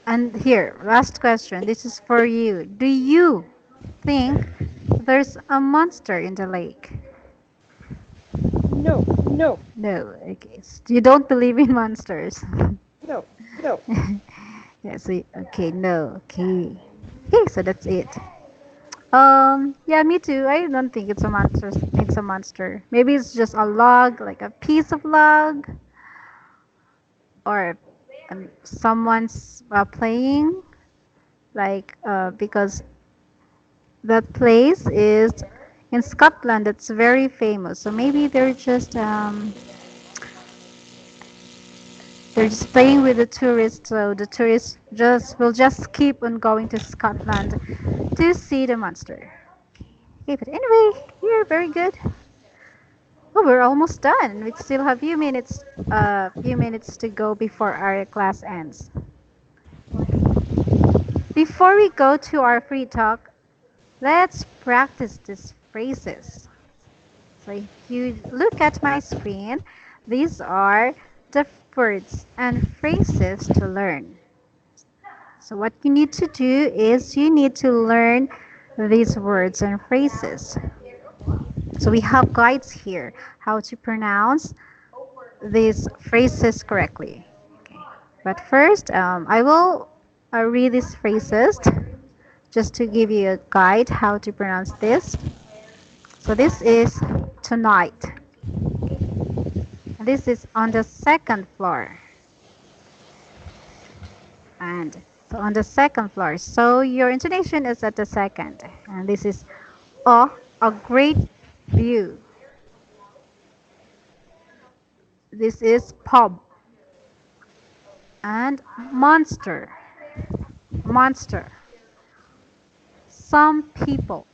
[SPEAKER 2] And here, last question. This is for you. Do you think there's a monster in the lake?
[SPEAKER 1] No.
[SPEAKER 2] No. Okay. So you don't believe in monsters.
[SPEAKER 1] No.
[SPEAKER 2] Yes. Okay. No. Okay. Okay. So that's it. Yeah, me too. I don't think it's a monster. It's a monster. Maybe it's just a log, like a piece of log, or someone's playing, like because that place is in Scotland. It's very famous. So maybe they're just playing with the tourists. So the tourists will just keep on going to Scotland to see the monster. Okay, but anyway, you're very good. Oh, we're almost done. We still have few minutes to go before our class ends. Before we go to our free talk, let's practice these phrases. So if you look at my screen, these are the words and phrases to learn. So what you need to do is you need to learn these words and phrases. So we have guides here how to pronounce these phrases correctly. Okay. But first, I will read these phrases just to give you a guide how to pronounce this. So this is tonight. This is on the second floor. And so on the second floor. So your intonation is at the second. And this is a great view. This is pub. And monster. Monster. Some people.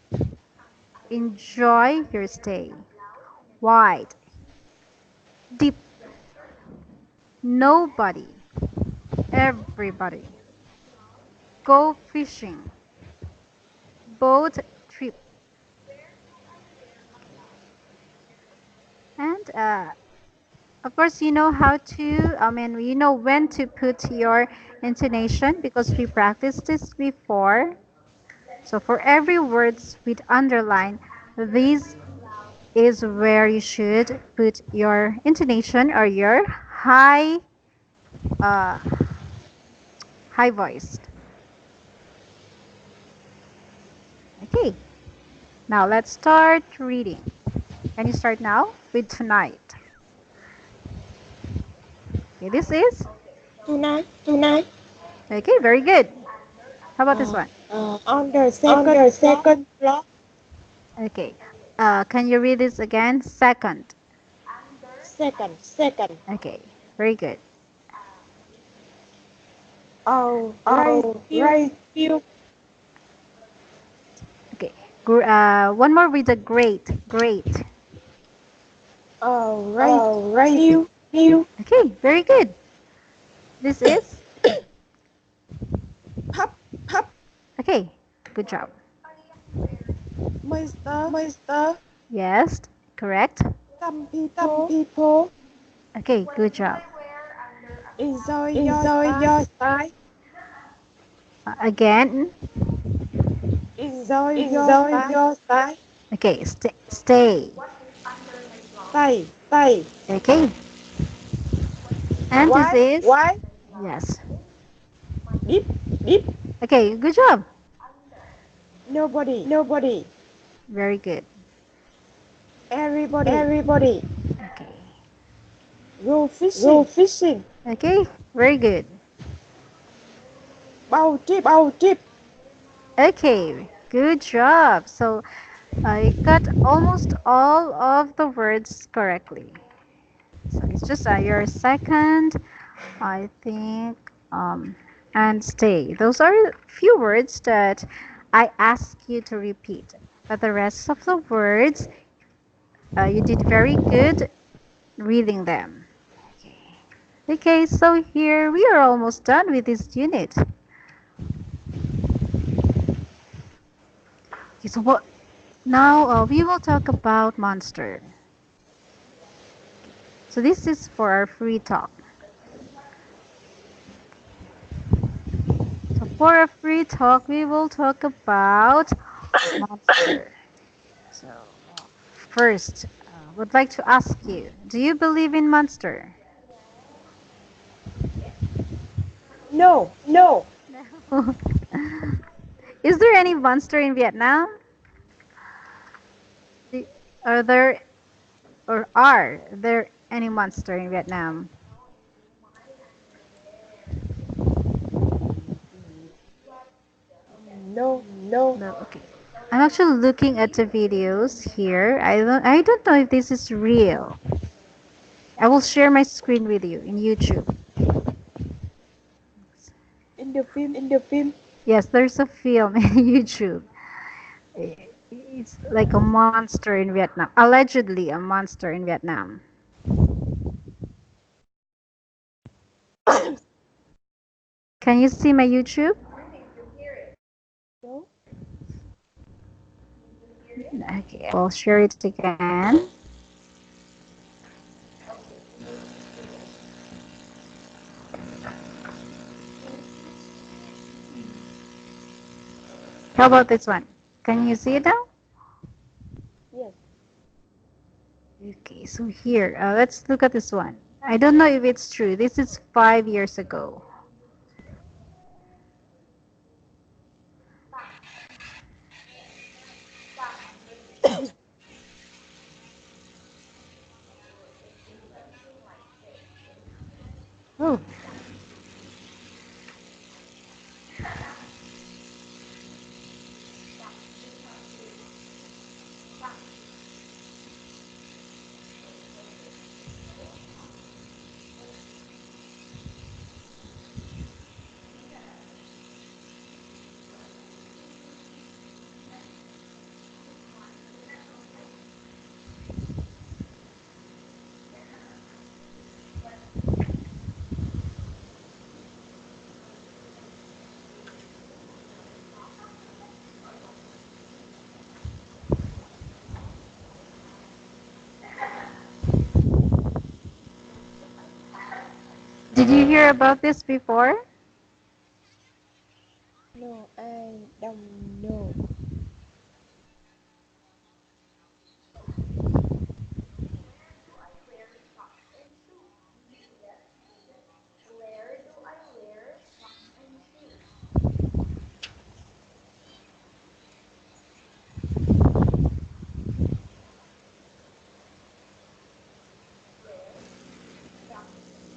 [SPEAKER 2] Enjoy your stay. Wide. Deep. Nobody. Everybody. Go fishing. Boat trip. And of course, you know how to, you know when to put your intonation because we practiced this before. So for every words with underline, this is where you should put your intonation or your uh, high voiced. Okay, now let's start reading. Can you start now with tonight? Okay, this is
[SPEAKER 1] Tonight, tonight.
[SPEAKER 2] okay. Very good. How about this one?
[SPEAKER 1] On the second floor.
[SPEAKER 2] Okay. Can you read this again? Second.
[SPEAKER 1] Second.
[SPEAKER 2] Okay. Very good.
[SPEAKER 1] Oh, right view.
[SPEAKER 2] Okay. One more with the great. Great.
[SPEAKER 1] Oh, right view.
[SPEAKER 2] Okay. Very good. This is
[SPEAKER 1] Pop.
[SPEAKER 2] okay. Good job.
[SPEAKER 1] Mister.
[SPEAKER 2] Yes. Correct.
[SPEAKER 1] Some people
[SPEAKER 2] Okay. Good job.
[SPEAKER 1] enjoy your style.
[SPEAKER 2] Again.
[SPEAKER 1] Enjoy your style.
[SPEAKER 2] Okay. Stay.
[SPEAKER 1] Stay.
[SPEAKER 2] Okay. And
[SPEAKER 1] Why?
[SPEAKER 2] this is
[SPEAKER 1] Why?
[SPEAKER 2] yes.
[SPEAKER 1] Deep.
[SPEAKER 2] Okay. Good job.
[SPEAKER 1] Nobody.
[SPEAKER 2] Very good.
[SPEAKER 1] Everybody.
[SPEAKER 2] Okay.
[SPEAKER 1] Go fishing.
[SPEAKER 2] Okay. Very good.
[SPEAKER 1] Bao trip.
[SPEAKER 2] Okay, good job. So I got almost all of the words correctly. So it's just your second, I think, and stay. Those are few words that I ask you to repeat. But the rest of the words, you did very good reading them. Okay, so here we are almost done with this unit. Okay, so what now we will talk about monster. So this is for our free talk. So for a free talk, we will talk about monster. So first, would like to ask you, do you believe in monster?
[SPEAKER 1] No.
[SPEAKER 2] Is there any monster in Vietnam? Are there or are there any monster in Vietnam?
[SPEAKER 1] No.
[SPEAKER 2] No, okay. I'm actually looking at the videos here. I don't know if this is real. I will share my screen with you in YouTube.
[SPEAKER 1] In the film.
[SPEAKER 2] Yes, there's a film in YouTube. It's like a monster in Vietnam. Allegedly a monster in Vietnam. Can you see my YouTube?
[SPEAKER 1] No.
[SPEAKER 2] Okay, I'll share it again. How about this one? Can you see it now?
[SPEAKER 1] Yes.
[SPEAKER 2] Okay, so here, let's look at this one. I don't know if it's true. This is 5 years ago. Oh, did you hear about this before?
[SPEAKER 1] No, I don't know.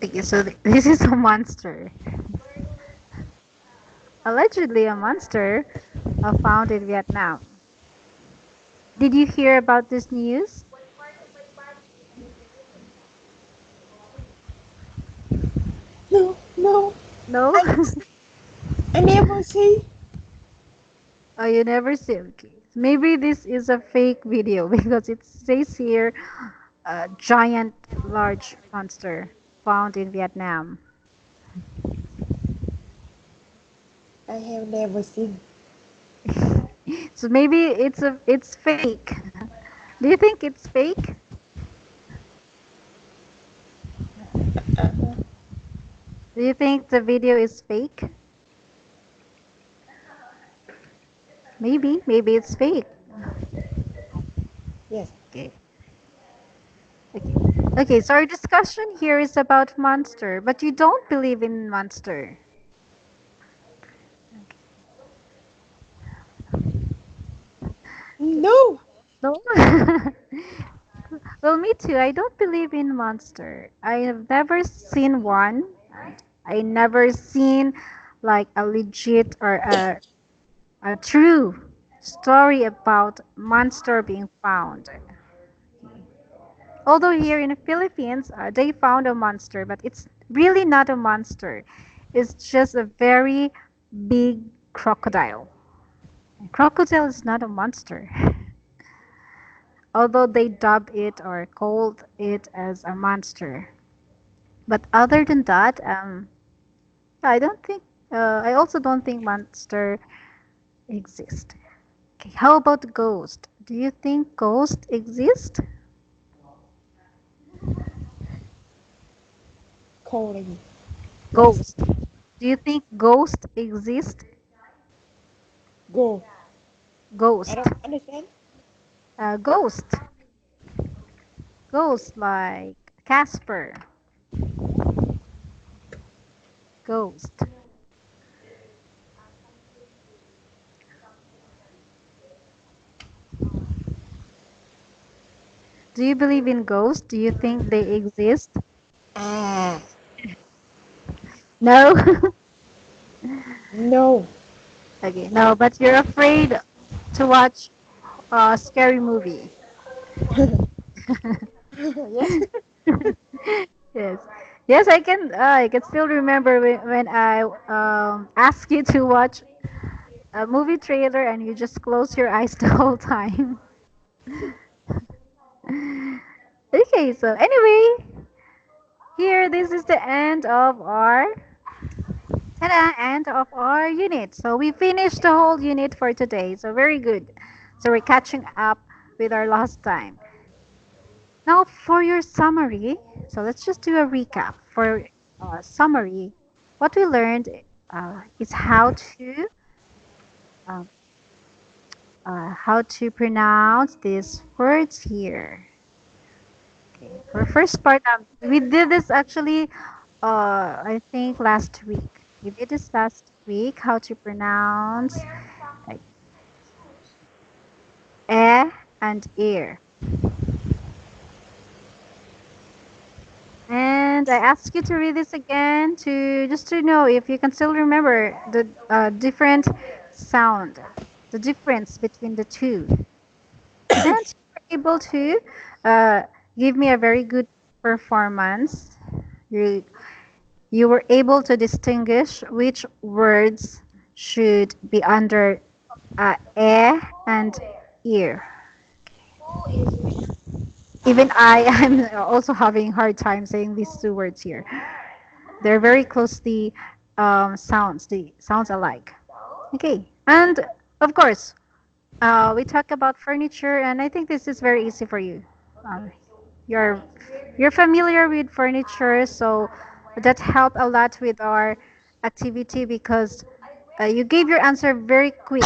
[SPEAKER 2] Okay, so this is a monster. Allegedly a monster found in Vietnam. Did you hear about this news?
[SPEAKER 1] No, no.
[SPEAKER 2] No?
[SPEAKER 1] I I never see.
[SPEAKER 2] Oh, you never see. Okay. Maybe this is a fake video because it says here a giant large monster found in Vietnam.
[SPEAKER 1] I have never seen.
[SPEAKER 2] So maybe it's fake. Do you think it's fake?
[SPEAKER 1] Uh-huh.
[SPEAKER 2] Do you think the video is fake? Maybe it's fake.
[SPEAKER 1] Yes.
[SPEAKER 2] Okay. Okay. Okay, so our discussion here is about monster, but you don't believe in monster.
[SPEAKER 1] No.
[SPEAKER 2] No? Well, me too. I don't believe in monster. I have never seen one. I never seen like a legit or a true story about monster being found. Although here in the Philippines, they found a monster, but it's really not a monster. It's just a very big crocodile. Crocodile is not a monster. Although they dub it or called it as a monster. But other than that, I don't think. I also don't think monster exist. Okay, how about ghost? Do you think ghost exist?
[SPEAKER 1] Calling. Yes.
[SPEAKER 2] Ghost. Do you think ghost exist?
[SPEAKER 1] Go. I
[SPEAKER 2] Ghost.
[SPEAKER 1] don't understand.
[SPEAKER 2] Ghost. Ghost like Casper. Ghost. Do you believe in ghosts? Do you think they exist?
[SPEAKER 1] Ah.
[SPEAKER 2] No.
[SPEAKER 1] No.
[SPEAKER 2] Okay, no, but you're afraid to watch a scary movie.
[SPEAKER 1] Yes.
[SPEAKER 2] Yes. Yes, I can still remember when I asked you to watch a movie trailer and you just close your eyes the whole time. Okay, so anyway, here this is the end of our end of our unit. So we finished the whole unit for today. So very good. So we're catching up with our last time. Now for your summary, so let's just do a recap. For summary, what we learned is how to um, how to pronounce these words here. Okay, for first part, we did this actually, I think last week. We did this last week, how to pronounce like and ear. And I ask you to read this again to just to know if you can still remember the different sound, the difference between the two. And you were able to uh, give me a very good performance. You you were able to distinguish which words should be under and ear. Even I am also having hard time saying these two words here. They're very closely the sounds alike. Okay, and of course, we talk about furniture, and I think this is very easy for you. Um, you're you're familiar with furniture, so that helped a lot with our activity because you gave your answer very quick.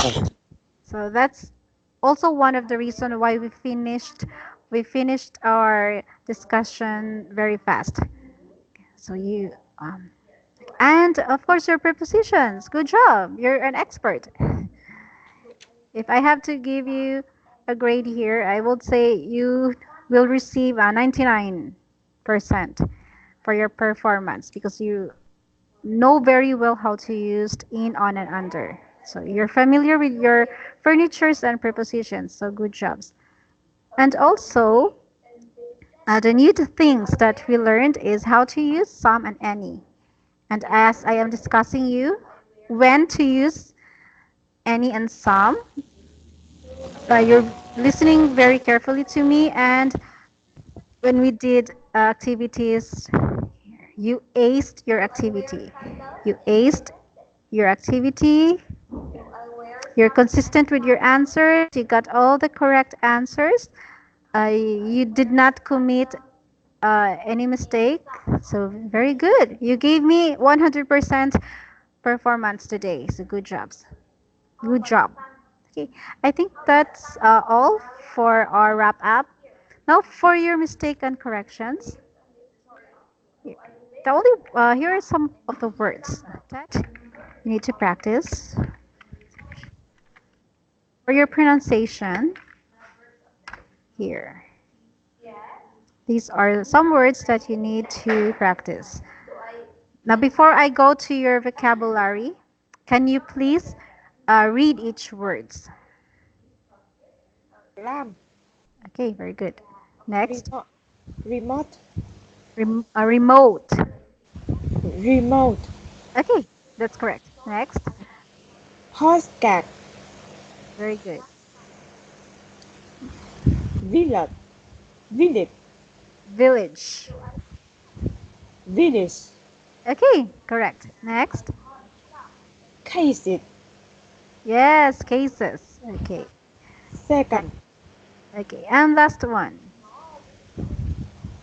[SPEAKER 2] So that's also one of the reason why we finished our discussion very fast. So you and of course your prepositions. Good job. You're an expert. If I have to give you a grade here, I would say you will receive a 99% for your performance because you know very well how to use in, on, and under. So you're familiar with your furnitures and prepositions. So good jobs. And also, the new things that we learned is how to use some and any. And as I am discussing you, when to use any and some, you're listening very carefully to me. And when we did activities, you aced your activity. You aced your activity. You're consistent with your answers. You got all the correct answers. You did not commit any mistake. So very good. You gave me 100% performance today. So good jobs. Good job. Okay, I think that's all for our wrap up. Now for your mistake and corrections. Here are some of the words that you need to practice. For your pronunciation, here. These are some words that you need to practice. Now, before I go to your vocabulary, can you please read each words?
[SPEAKER 1] Lamp.
[SPEAKER 2] Okay, very good. Next,
[SPEAKER 1] Remote.
[SPEAKER 2] remote.
[SPEAKER 1] Remote.
[SPEAKER 2] Okay, that's correct. Next,
[SPEAKER 1] Postcard.
[SPEAKER 2] very good.
[SPEAKER 1] Village. Village.
[SPEAKER 2] Village.
[SPEAKER 1] Village.
[SPEAKER 2] Okay, correct. Next,
[SPEAKER 1] Cases.
[SPEAKER 2] yes, cases. Okay,
[SPEAKER 1] Second.
[SPEAKER 2] okay, and last one.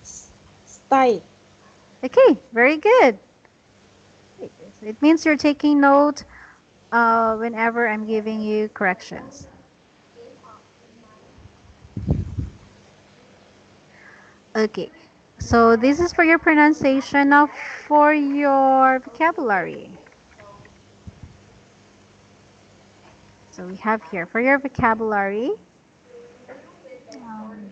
[SPEAKER 1] Style.
[SPEAKER 2] Okay, very good. Okay, so it means you're taking note whenever I'm giving you corrections. Okay, so this is for your pronunciation. Now for your vocabulary. So we have here for your vocabulary. Um,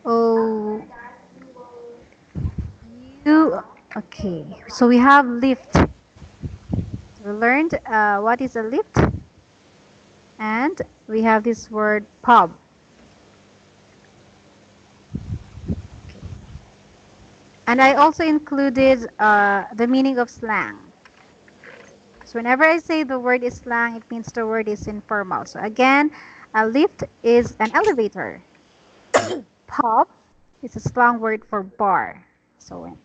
[SPEAKER 2] oh, okay. So we have lift. We learned what is a lift, and we have this word pub. And I also included the meaning of slang. So whenever I say the word is slang, it means the word is informal. So again, a lift is an elevator. Pub is a slang word for bar. So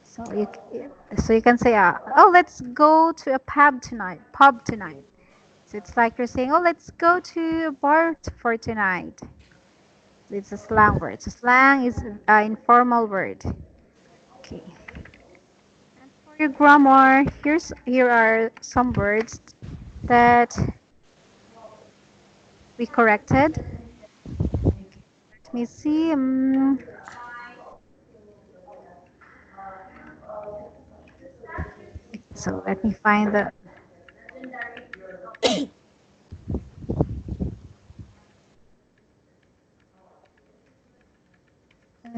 [SPEAKER 2] so you so you can say, oh, let's go to a pub tonight. Pub tonight. So it's like you're saying, oh, let's go to a bar for tonight. It's a slang word. So slang is an informal word. Okay. And for your grammar, here are some words that we corrected. Let me see. So let me find the.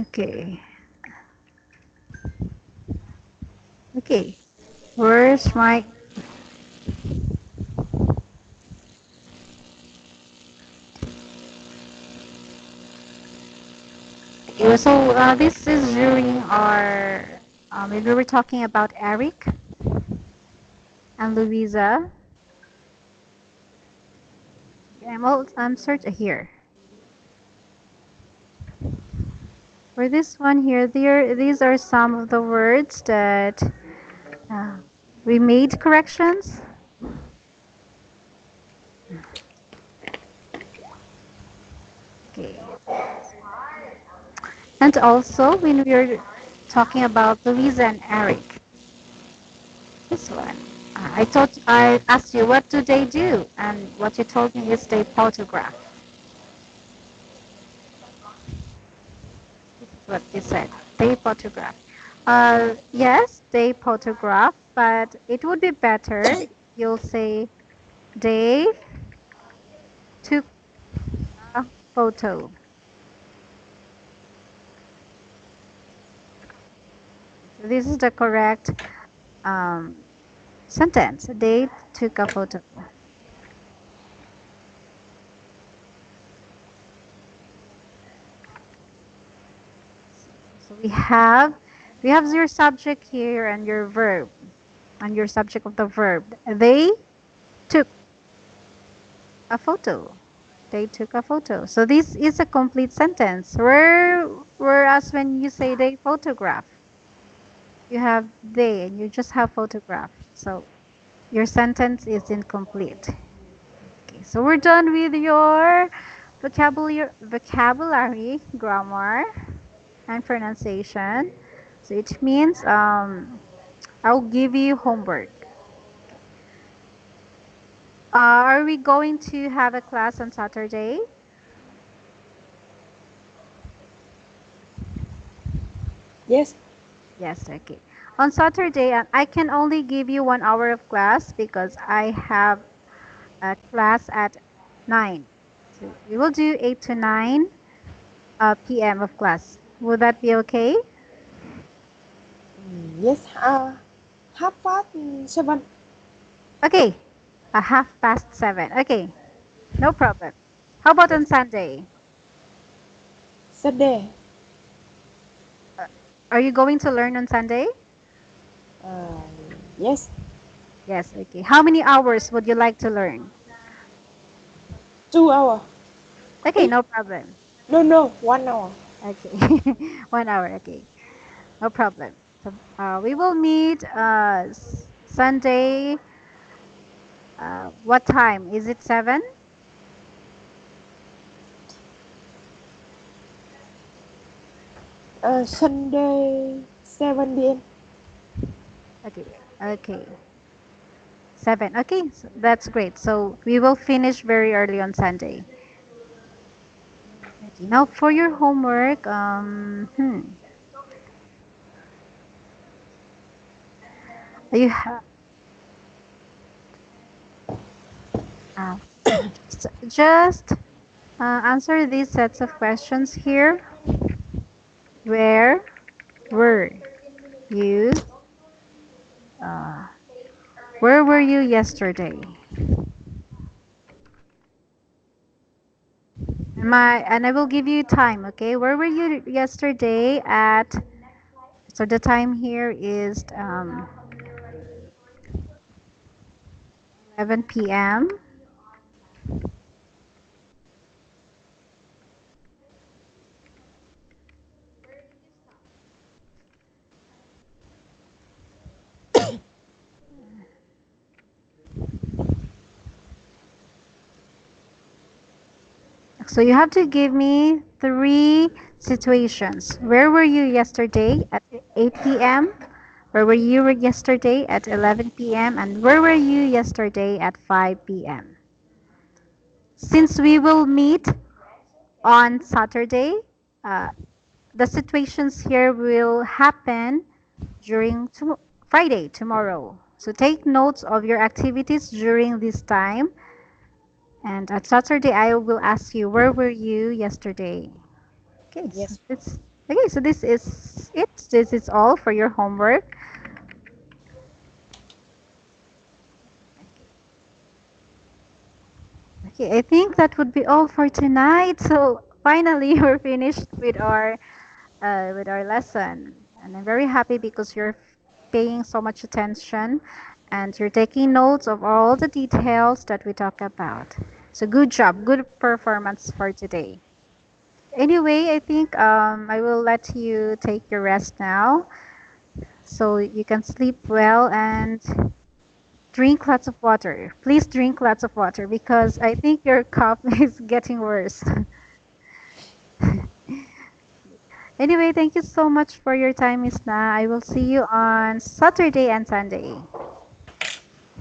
[SPEAKER 2] Okay. Okay. Where's my. Okay, so this is during our. We were talking about Eric and Louisa. I'm searching here. For this one here, these are some of the words that uh, we made corrections. Okay. And also, when we were talking about Louisa and Eric, this one, I asked you, what do they do? And what you told me is they photograph. This is what you said. They photograph. Yes, they photograph, but it would be better. You'll say they took a photo. So this is the correct um, sentence. They took a photo. So we have your subject here and your verb, and your subject of the verb. They took a photo. They took a photo. So this is a complete sentence. Whereas when you say they photograph, you have they and you just have photograph. So your sentence is incomplete. Okay, so we're done with your vocabulary, grammar, and pronunciation. So it means I'll give you homework. Are we going to have a class on Saturday?
[SPEAKER 1] Yes.
[SPEAKER 2] Yes, okay. On Saturday, I can only give you 1 hour of class because I have a class at 9. So we will do 8 to 9 p.m. of class. Would that be okay?
[SPEAKER 1] Yes. 7:30.
[SPEAKER 2] Okay, 7:30. Okay, no problem. How about on
[SPEAKER 1] Yes.
[SPEAKER 2] Sunday?
[SPEAKER 1] Sunday.
[SPEAKER 2] Are you going to learn on Sunday?
[SPEAKER 1] Uh, yes.
[SPEAKER 2] Yes, okay. How many hours would you like to learn?
[SPEAKER 1] 2 hour.
[SPEAKER 2] Okay,
[SPEAKER 1] Eh?
[SPEAKER 2] no problem.
[SPEAKER 1] No. 1 hour.
[SPEAKER 2] Okay, 1 hour. Okay, no problem. So we will meet Sunday. What time? Is it 7?
[SPEAKER 1] Sunday 7 p.m.
[SPEAKER 2] Okay, okay. 7. Okay, so that's great. So we will finish very early on Sunday. Okay, now for your homework, you have uh, just answer these sets of questions here. Where were you? Uh, where were you yesterday? And I will give you time, okay? Where were you yesterday at? So the time here is 11 p.m. So you have to give me 3 situations. Where were you yesterday at 8 p.m.? Where were you yesterday at 11 p.m. and where were you yesterday at 5 p.m.? Since we will meet on Saturday, uh, the situations here will happen during Friday, tomorrow. So take notes of your activities during this time. And at Saturday, I will ask you, where were you yesterday? Okay,
[SPEAKER 1] Yes.
[SPEAKER 2] so this is it. This is all for your homework. Okay, I think that would be all for tonight. So finally, we're finished with our lesson, and I'm very happy because you're paying so much attention and you're taking notes of all the details that we talk about. So good job, good performance for today. Anyway, I think I will let you take your rest now so you can sleep well and drink lots of water. Please drink lots of water because I think your cough is getting worse. Anyway, thank you so much for your time, Miss Na. I will see you on Saturday and Sunday.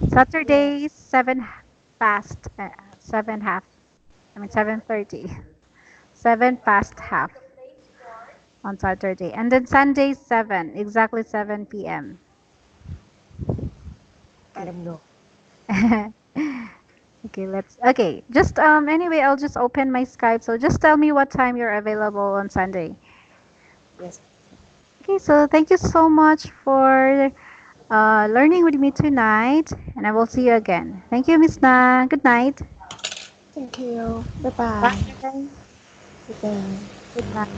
[SPEAKER 2] Saturday, 7 past, 7 half. I mean 7:30. 7 past half on Saturday. And then Sunday, 7, exactly 7 p.m.
[SPEAKER 1] Alam no.
[SPEAKER 2] Okay, just anyway, I'll just open my Skype. So just tell me what time you're available on Sunday.
[SPEAKER 1] Yes.
[SPEAKER 2] Okay, so thank you so much for learning with me tonight, and I will see you again. Thank you, Miss Na. Good night.
[SPEAKER 1] Thank you. Bye bye.
[SPEAKER 2] Bye.
[SPEAKER 1] Good day.
[SPEAKER 2] Good night.